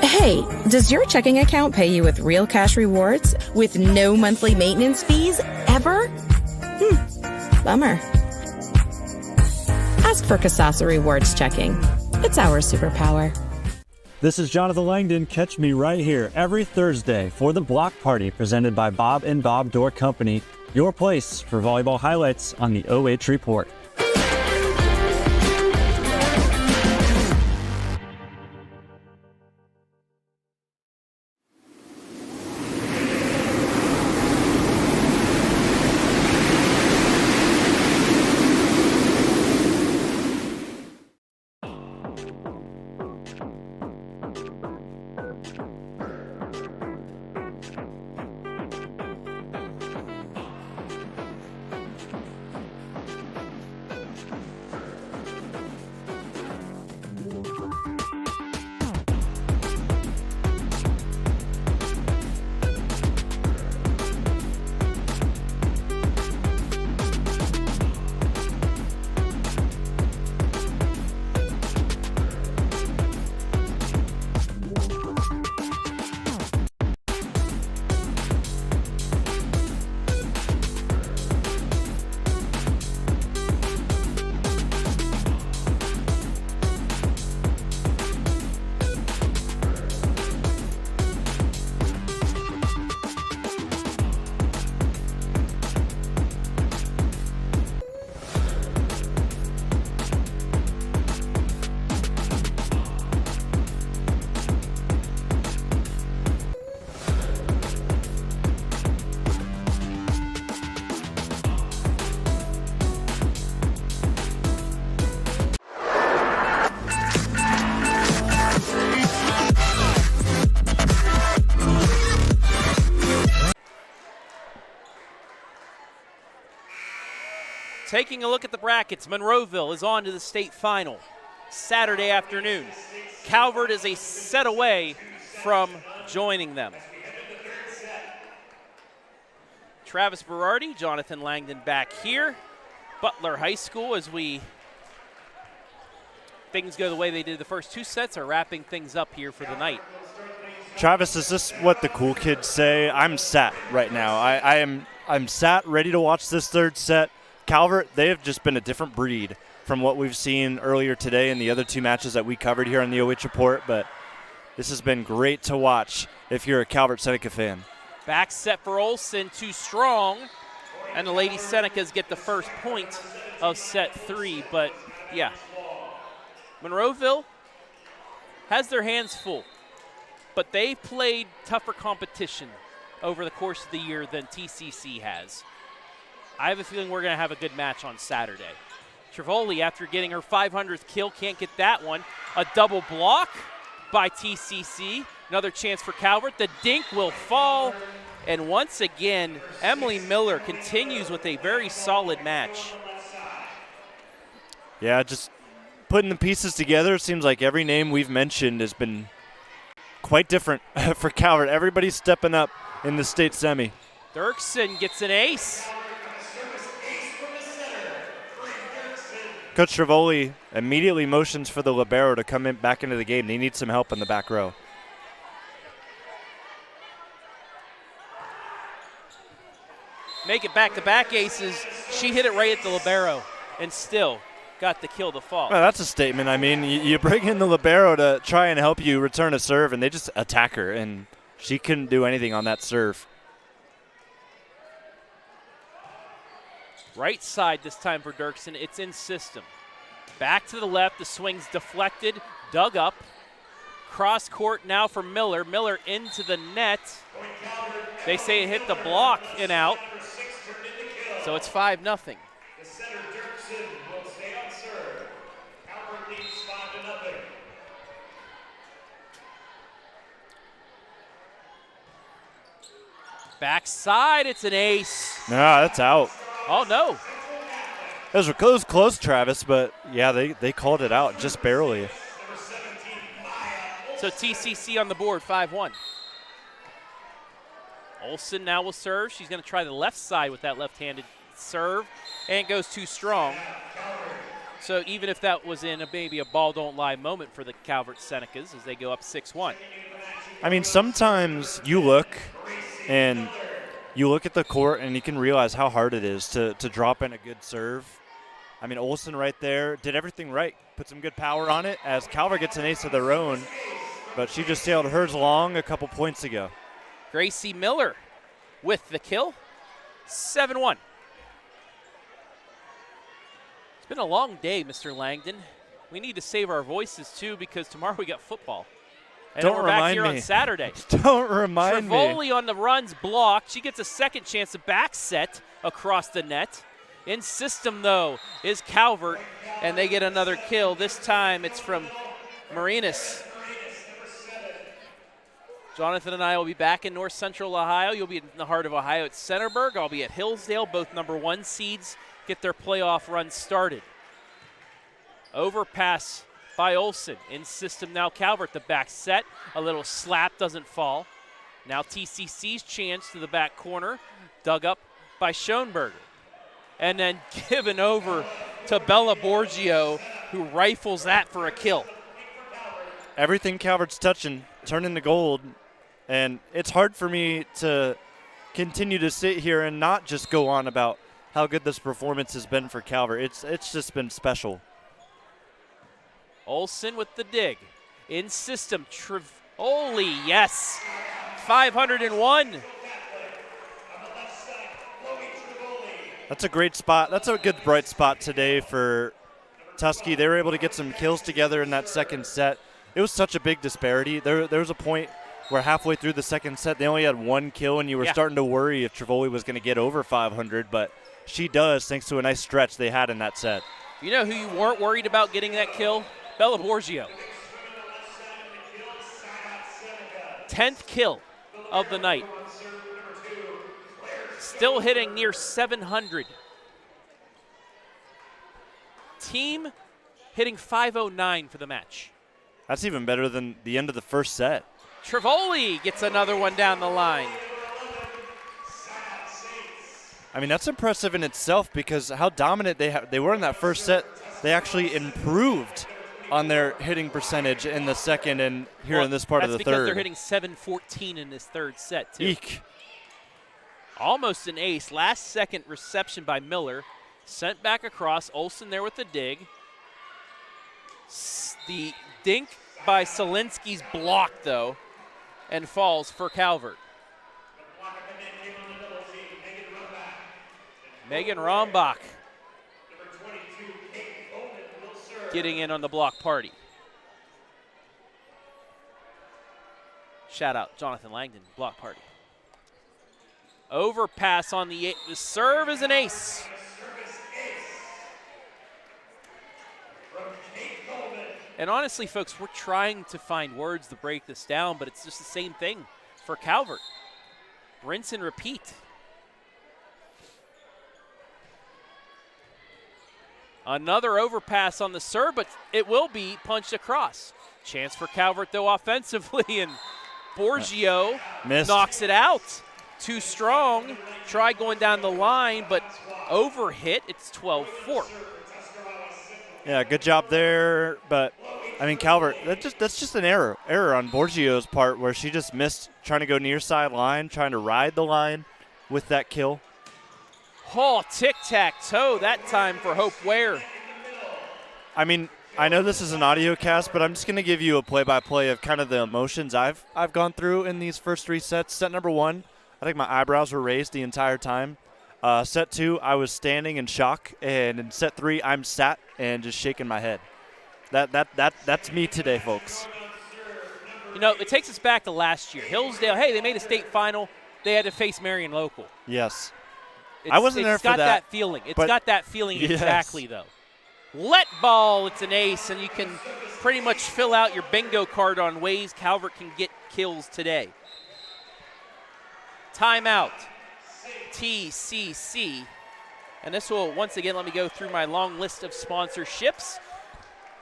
Hey, does your checking account pay you with real cash rewards with no monthly maintenance fees ever? Bummer. Ask for Kasasa Rewards Checking. It's our superpower. This is Jonathon Langdon. Catch me right here every Thursday for the Block Party presented by Bob and Bob Door Company, your place for volleyball highlights on the OH Report. Taking a look at the brackets, Monroeville is on to the state final Saturday afternoon. Calvert is a set away from joining them. Travis Berardi, Jonathon Langdon back here. Butler High School, as things go the way they did the first 2 sets, are wrapping things up here for the night. Travis, is this what the cool kids say? I'm sat right now. I'm sat, ready to watch this 3rd set. Calvert, they have just been a different breed from what we've seen earlier today in the other 2 matches that we covered here on the OH Report, but this has been great to watch if you're a Calvert Seneca fan. Back set for Olsen, too strong, and the Lady Senecas get the first point of set 3, but yeah. Monroeville has their hands full, but they've played tougher competition over the course of the year than TCC has. I have a feeling we're going to have a good match on Saturday. Trivoli, after getting her 500th kill, can't get that one. A double block by TCC. Another chance for Calvert. The dink will fall. And once again, Emily Miller continues with a very solid match. Yeah, just putting the pieces together. It seems like every name we've mentioned has been quite different for Calvert. Everybody's stepping up in the state semi. Dircksen gets an ace. Coach Trivoli immediately motions for the libero to come in back into the game. They need some help in the back row. Make it back-to-back aces. She hit it right at the libero and still got the kill to fall. Well, that's a statement. I mean, you bring in the libero to try and help you return a serve, and they just attack her, and she couldn't do anything on that serve. Right side this time for Dircksen. It's in system. Back to the left. The swing's deflected, dug up. Cross court now for Miller. Miller into the net. They say it hit the block and out. So it's 5-0. Backside, it's an ace. Nah, that's out. Oh, no. It was close, Travis, but yeah, they called it out just barely. So TCC on the board, 5-1. Olsen now will serve. She's going to try the left side with that left-handed serve, and it goes too strong. So even if that was in maybe a ball don't lie moment for the Calvert Senecas as they go up 6-1. I mean, sometimes you look at the court and you can realize how hard it is to drop in a good serve. I mean, Olsen right there did everything right, put some good power on it as Calvert gets an ace of their own, but she just sailed hers long a couple points ago. Gracie Miller with the kill, 7-1. It's been a long day, Mr. Langdon. We need to save our voices, too, because tomorrow we got football. And then we're back here on Saturday. Don't remind me. Trivoli on the runs blocked. She gets a second chance to back set across the net. In system, though, is Calvert, and they get another kill. This time it's from Marinas. Jonathan and I will be back in North Central Ohio. You'll be in the heart of Ohio at Centerburg. I'll be at Hillsdale. Both number 1 seeds get their playoff run started. Overpass by Olsen. In system now, Calvert, the back set. A little slap, doesn't fall. Now TCC's chance to the back corner, dug up by Schoenberger. And then given over to Bella Borgio, who rifles that for a kill. Everything Calvert's touching turning to gold, and it's hard for me to continue to sit here and not just go on about how good this performance has been for Calvert. It's just been special. Olsen with the dig. In system, Trivoli, yes. 501. That's a great spot. That's a good bright spot today for Tusky. They were able to get some kills together in that second set. It was such a big disparity. There was a point where halfway through the second set, they only had 1 kill, and you were starting to worry if Trivoli was going to get over 500, but she does thanks to a nice stretch they had in that set. You know who you weren't worried about getting that kill? Bella Borgio. 10th kill of the night. Still hitting near 700. Team hitting 509 for the match. That's even better than the end of the first set. Trivoli gets another one down the line. I mean, that's impressive in itself because how dominant they were in that first set. They actually improved on their hitting percentage in the second and here in this part of the third. That's because they're hitting 714 in this third set, too. Eek. Almost an ace. Last second reception by Miller. Sent back across. Olsen there with the dig. The dink by Solinsky's blocked, though, and falls for Calvert. Megan Rombach getting in on the block party. Shout out Jonathan Langdon, block party. Overpass on the serve is an ace. And honestly, folks, we're trying to find words to break this down, but it's just the same thing for Calvert. Rinse and repeat. Another overpass on the serve, but it will be punched across. Chance for Calvert, though, offensively, and Borgio knocks it out. Too strong. Tried going down the line, but overhit. It's 12-4. Yeah, good job there. But, I mean, Calvert, that's just an error on Borgio's part where she just missed trying to go near side line, trying to ride the line with that kill. Oh, tic-tac-toe that time for Hope Ware. I mean, I know this is an audio cast, but I'm just going to give you a play-by-play of kind of the emotions I've gone through in these first 3 sets. Set number 1, I think my eyebrows were raised the entire time. Set 2, I was standing in shock, and in set 3, I'm sat and just shaking my head. That's me today, folks. You know, it takes us back to last year. Hillsdale, hey, they made a state final. They had to face Marion Local. Yes. I wasn't there for that. It's got that feeling. It's got that feeling exactly, though. Let ball, it's an ace, and you can pretty much fill out your bingo card on ways Calvert can get kills today. Timeout, TCC. And this will, once again, let me go through my long list of sponsorships.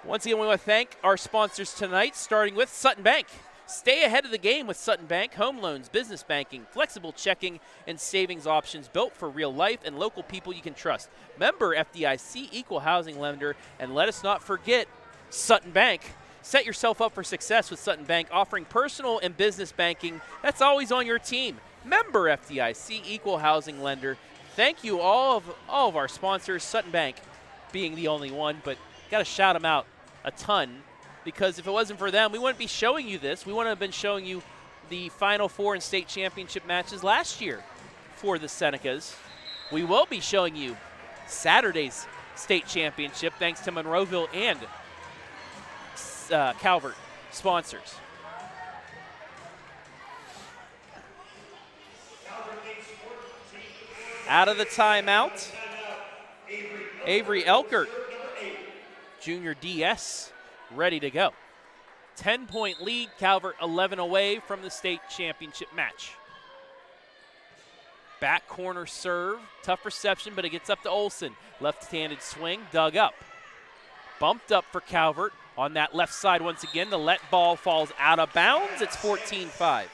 Once again, we want to thank our sponsors tonight, starting with Sutton Bank. Stay ahead of the game with Sutton Bank. Home loans, business banking, flexible checking, and savings options built for real life and local people you can trust. Member FDIC, equal housing lender, and let us not forget Sutton Bank. Set yourself up for success with Sutton Bank, offering personal and business banking that's always on your team. Member FDIC, equal housing lender. Thank you all of our sponsors, Sutton Bank being the only one, but got to shout them out a ton, because if it wasn't for them, we wouldn't be showing you this. We wouldn't have been showing you the Final Four and state championship matches last year for the Senecas. We will be showing you Saturday's state championship thanks to Monroeville and Calvert sponsors. Out of the timeout, Avery Elkert, junior DS, ready to go. 10-point lead, Calvert 11 away from the state championship match. Back corner serve, tough reception, but it gets up to Olsen. Left-handed swing, dug up. Bumped up for Calvert on that left side once again. The let ball falls out of bounds. It's 14-5.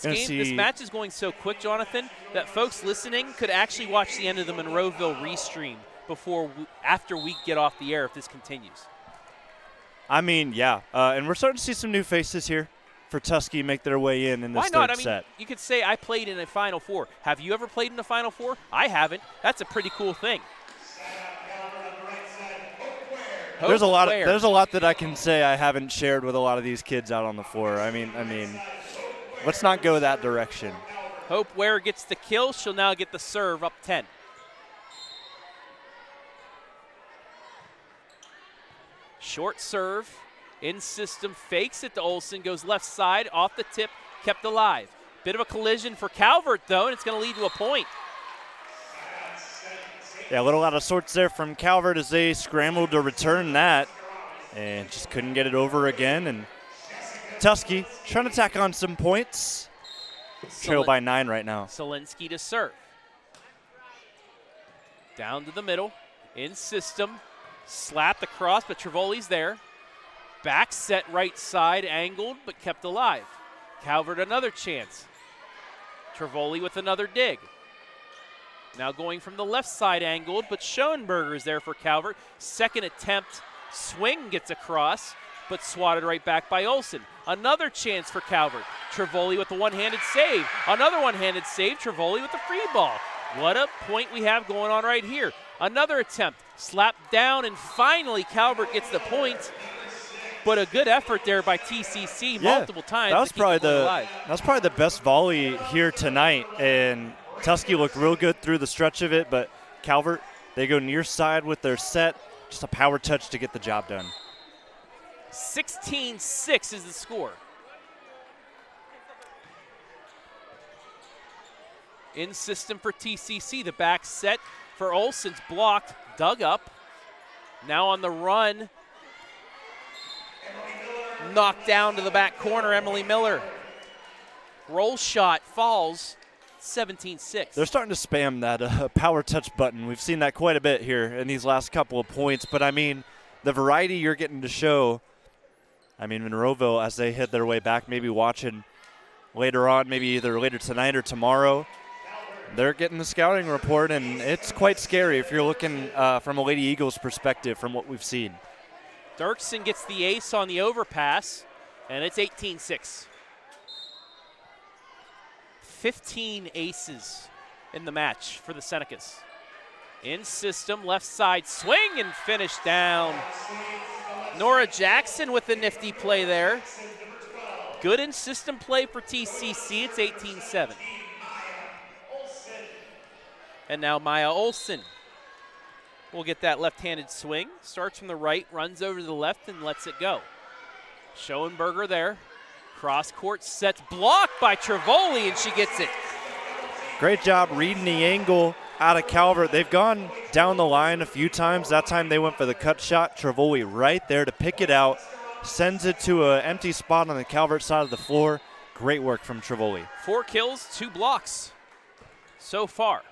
This match is going so quick, Jonathan, that folks listening could actually watch the end of the Monroeville restream after we get off the air if this continues. I mean, yeah. And we're starting to see some new faces here for Tuskegee make their way in this third set. I mean, you could say I played in a Final Four. Have you ever played in a Final Four? I haven't. That's a pretty cool thing. There's a lot that I can say I haven't shared with a lot of these kids out on the floor. I mean, let's not go that direction. Hope Ware gets the kill. She'll now get the serve up 10. Short serve, in system, fakes it to Olsen, goes left side, off the tip, kept alive. Bit of a collision for Calvert, though, and it's going to lead to a point. Yeah, a little out of sorts there from Calvert as they scrambled to return that and just couldn't get it over again. And Tuskegee trying to tack on some points. Trail by 9 right now. Solinsky to serve. Down to the middle, in system. Slapped across, but Trivoli's there. Back set right side, angled, but kept alive. Calvert another chance. Trivoli with another dig. Now going from the left side angled, but Schoenberger is there for Calvert. Second attempt, swing gets across, but swatted right back by Olsen. Another chance for Calvert. Trivoli with the one-handed save. Another one-handed save, Trivoli with the free ball. What a point we have going on right here. Another attempt, slapped down, and finally Calvert gets the point. But a good effort there by TCC multiple times. That was probably the best volley here tonight, and Tuskegee looked real good through the stretch of it, but Calvert, they go near side with their set. Just a power touch to get the job done. 16-6 is the score. In system for TCC, the back set for Olsen's blocked, dug up. Now on the run, knocked down to the back corner, Emily Miller. Roll shot falls, 17-6. They're starting to spam that power touch button. We've seen that quite a bit here in these last couple of points. But, I mean, the variety you're getting to show, I mean, Monroeville, as they hit their way back, maybe watching later on, maybe either later tonight or tomorrow, they're getting the scouting report, and it's quite scary if you're looking from a Lady Eagles perspective from what we've seen. Dircksen gets the ace on the overpass, and it's 18-6. 15 aces in the match for the Senecas. In system, left side swing and finish down. Nora Jackson with the nifty play there. Good in system play for TCC. It's 18-7. And now Maya Olson will get that left-handed swing. Starts from the right, runs over to the left, and lets it go. Schoenberger there. Cross court sets, blocked by Trivoli, and she gets it. Great job reading the angle out of Calvert. They've gone down the line a few times. That time they went for the cut shot. Trivoli right there to pick it out. Sends it to an empty spot on the Calvert side of the floor. Great work from Trivoli. 4 kills, 2 blocks so far.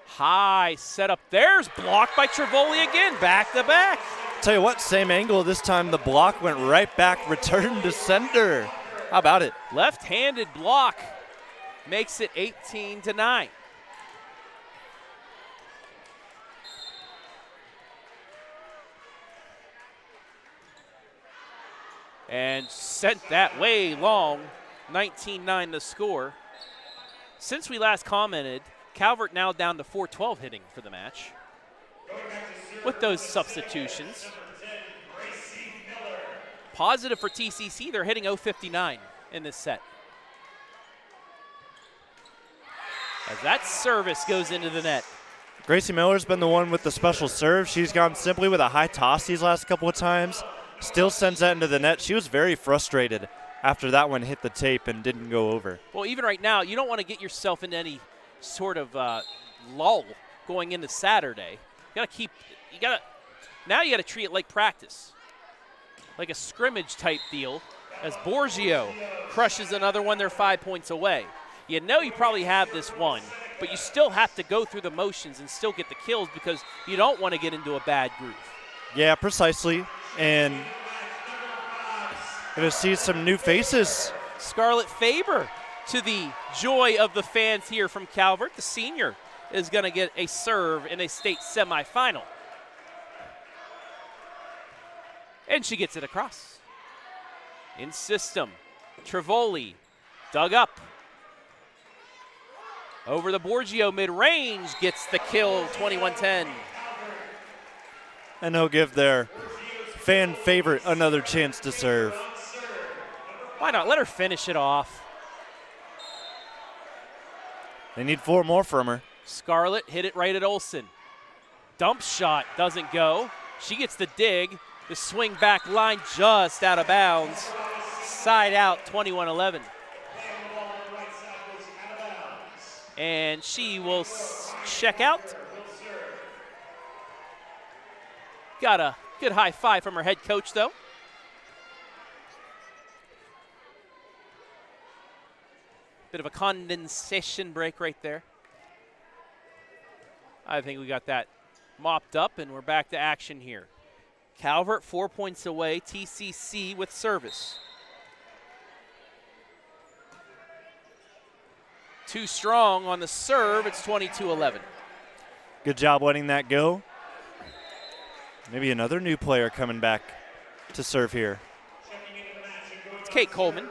High setup. There's blocked by Trivoli again, back to back. Tell you what, same angle. This time the block went right back, returned to center. How about it? Left-handed block makes it 18-9. And sent that way long, 19-9 the score. Since we last commented, Calvert now down to 412 hitting for the match. With those substitutions. Positive for TCC, they're hitting 059 in this set. As that service goes into the net. Gracie Miller's been the one with the special serve. She's gone simply with a high toss these last couple of times. Still sends that into the net. She was very frustrated after that one hit the tape and didn't go over. Well, even right now, you don't want to get yourself into any sort of lull going into Saturday. Now you got to treat it like practice, like a scrimmage type deal. As Borgio crushes another one, they're 5 points away. You know you probably have this one, but you still have to go through the motions and still get the kills because you don't want to get into a bad groove. Yeah, precisely. And going to see some new faces. Scarlett Faber, to the joy of the fans here from Calvert, the senior, is going to get a serve in a state semifinal. And she gets it across. In system, Trivoli dug up. Over the Borgio mid-range, gets the kill, 21-10. And he'll give their fan favorite another chance to serve. Why not? Let her finish it off. They need 4 more from her. Scarlett hit it right at Olson. Dump shot doesn't go. She gets the dig. The swing back line just out of bounds. Side out, 21-11. And she will check out. Got a good high five from her head coach, though. Bit of a condensation break right there. I think we got that mopped up, and we're back to action here. Calvert 4 points away, TCC with service. Too strong on the serve, it's 22-11. Good job letting that go. Maybe another new player coming back to serve here. It's Kate Coleman.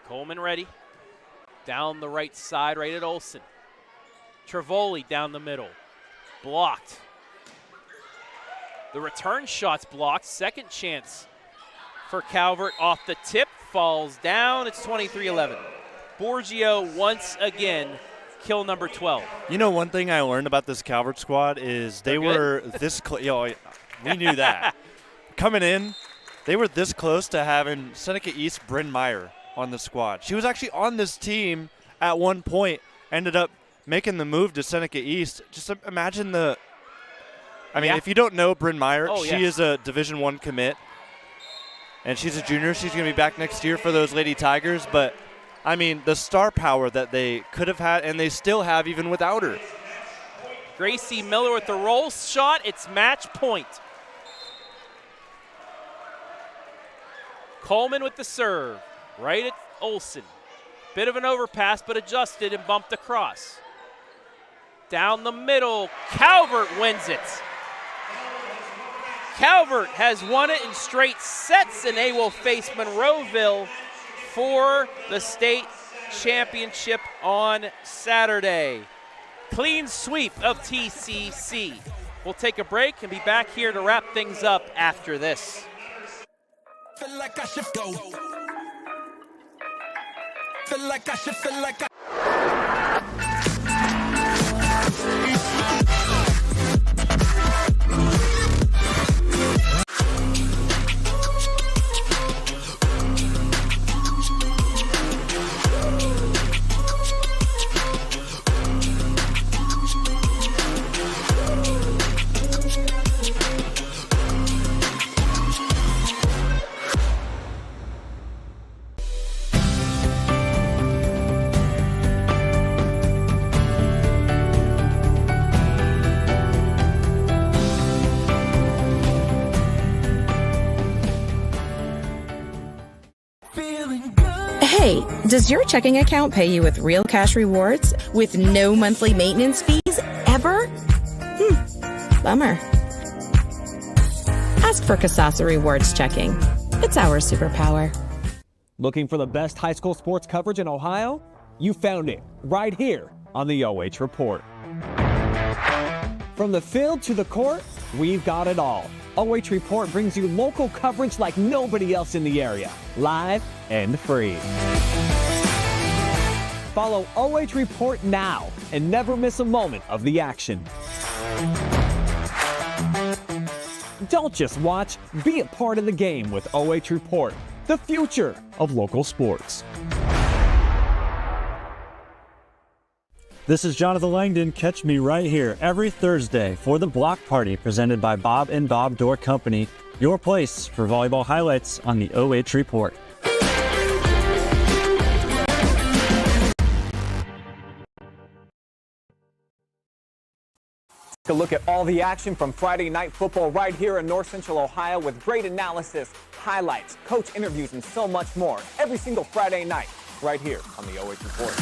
Coleman ready. Down the right side, right at Olson. Trivoli down the middle. Blocked. The return shot's blocked. Second chance for Calvert off the tip. Falls down. It's 23-11. Borgio once again, kill number 12. You know, one thing I learned about this Calvert squad is they were this close. We knew that. Coming in, they were this close to having Seneca East Bryn Meyer on the squad. She was actually on this team at one point, ended up making the move to Seneca East. Just imagine if you don't know Bryn Meyer, she is a Division I commit, and she's a junior. She's going to be back next year for those Lady Tigers, but I mean, the star power that they could have had, and they still have even without her. Gracie Miller with the roll shot. It's match point. Coleman with the serve. Right at Olson. Bit of an overpass, but adjusted and bumped across. Down the middle. Calvert wins it. Calvert has won it in straight sets, and they will face Monroeville for the state championship on Saturday. Clean sweep of TCC. We'll take a break and be back here to wrap things up after this. Feel like I should go. Feel like I should, feel like I. Hey, does your checking account pay you with real cash rewards with no monthly maintenance fees ever? Bummer. Ask for Kasasa Rewards Checking. It's our superpower. Looking for the best high school sports coverage in Ohio? You found it right here on the OH Report. From the field to the court, we've got it all. OH Report brings you local coverage like nobody else in the area, live and free. Follow OH Report now and never miss a moment of the action. Don't just watch, be a part of the game with OH Report, the future of local sports. This is Jonathon Langdon. Catch me right here every Thursday for the Block Party presented by Bob and Bob Door Company, your place for volleyball highlights on the OH Report. Take a look at all the action from Friday night football right here in North Central Ohio with great analysis, highlights, coach interviews, and so much more every single Friday night right here on the OH Report.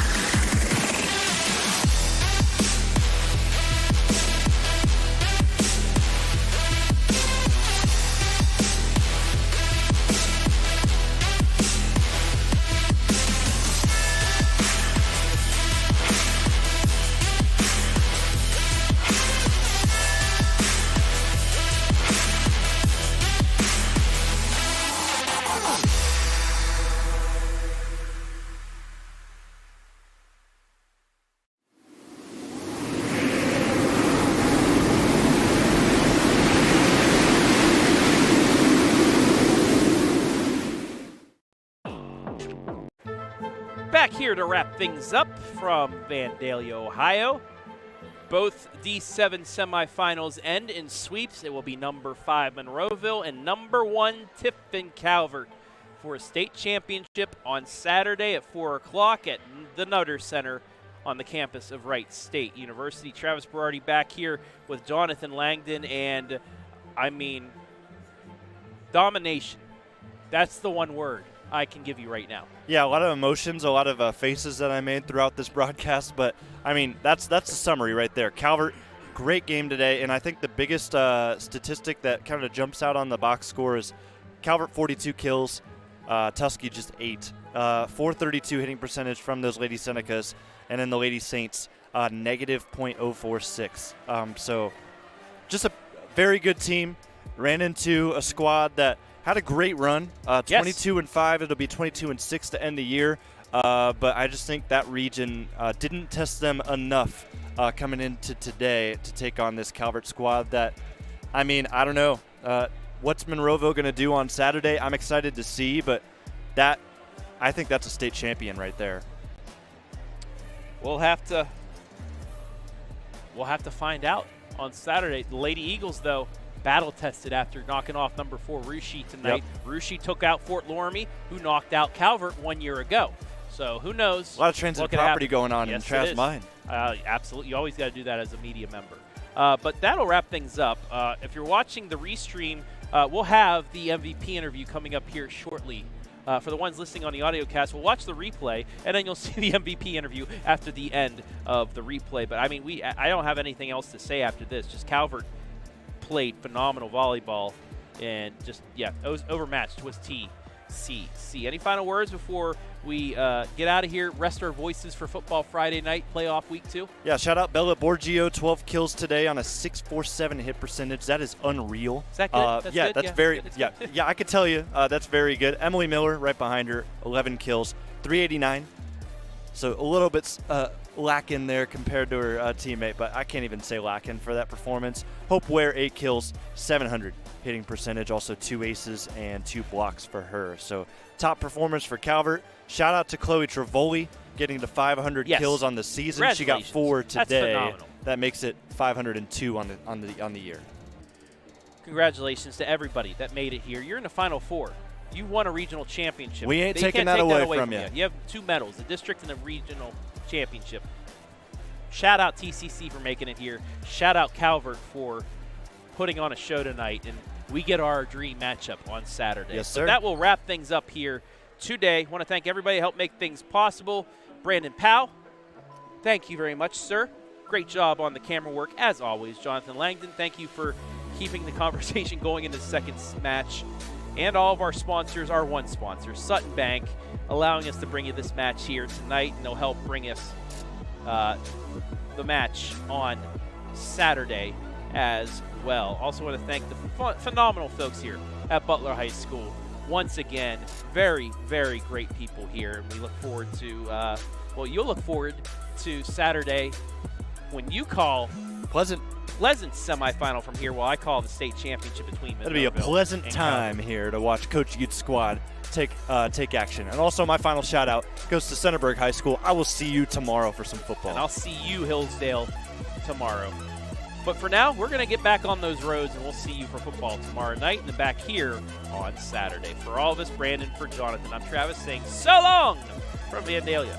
Back here to wrap things up from Vandalia, Ohio. Both D7 semifinals end in sweeps. It will be number 5 Monroeville and number 1 D7 Calvert for a state championship on Saturday at 4 o'clock at the Nutter Center on the campus of Wright State University. Travis Berardi back here with Jonathon Langdon, and I mean, domination. That's the one word I can give you right now. Yeah, a lot of emotions, a lot of faces that I made throughout this broadcast, but I mean, that's the summary right there. Calvert, great game today, and I think the biggest statistic that kind of jumps out on the box score is Calvert 42 kills, Tusky just 8. 432 hitting percentage from those Lady Senecas, and then the Lady Saints negative .046. So just a very good team. Ran into a squad that had a great run, 22-5. It'll be 22-6 to end the year. But I just think that region didn't test them enough coming into today to take on this Calvert squad that, I mean, I don't know. What's Monroeville going to do on Saturday? I'm excited to see, but I think that's a state champion right there. We'll have to find out on Saturday. The Lady Eagles, though, battle tested after knocking off number 4 Russia tonight. Yep. Russia took out Fort Loramie, who knocked out Calvert 1 year ago. So who knows? A lot of transit property going on in Trav's mind. Absolutely. You always got to do that as a media member. But that'll wrap things up. If you're watching the restream, we'll have the MVP interview coming up here shortly. For the ones listening on the AUDIOCAST, we'll watch the replay, and then you'll see the MVP interview after the end of the replay. But, I mean, I don't have anything else to say after this. Just Calvert played phenomenal volleyball And just, yeah, overmatched was TCC. Any final words before we get out of here, rest our voices for Football Friday night, playoff week 2? Yeah, shout out Bella Borgio, 12 kills today on a 647 hit percentage. That is unreal. Is that good? That's yeah, good? that's Yeah, very, that's yeah, good. yeah, I could tell you that's very good. Emily Miller right behind her, 11 kills, 389. So a little bit lacking there compared to her teammate, but I can't even say lacking for that performance. Hope Ware, 8 kills, 700 hitting percentage, also 2 aces and 2 blocks for her. So top performers for Calvert. Shout out to Khloe Trivoli getting to 500 Yes. kills on the season. She got 4 today. That's phenomenal. That makes it 502 on the year. Congratulations to everybody that made it here. You're in the Final Four. You won a regional championship. We ain't They taking can't that take away from you. You have 2 medals, the district and the regional championship. Shout out TCC for making it here. Shout out Calvert for putting on a show tonight. And we get our dream matchup on Saturday. Yes, So sir. that will wrap things up here today. Want to thank everybody who helped make things possible. Brandon Powell, thank you very much, sir. Great job on the camera work, as always. Jonathon Langdon, thank you for keeping the conversation going in the second match. And all of our sponsors, our one sponsor, Sutton Bank, allowing us to bring you this match here tonight, and they'll help bring us the match on Saturday as well. Also want to thank the phenomenal folks here at Butler High School. Once again, very, very great people here, and we look forward to, you'll look forward to Saturday when you call Pleasant. semifinal from here while I call the state championship between Monroeville. It'll be a pleasant and time Calvert. here to watch Coach Youth's squad take action. And also my final shout out goes to Centerburg High School. I will see you tomorrow for some football. And I'll see you, Hillsdale, tomorrow. But for now, we're going to get back on those roads, and we'll see you for football tomorrow night and back here on Saturday. For all of us, Brandon, for Jonathon, I'm Travis saying so long from Vandalia.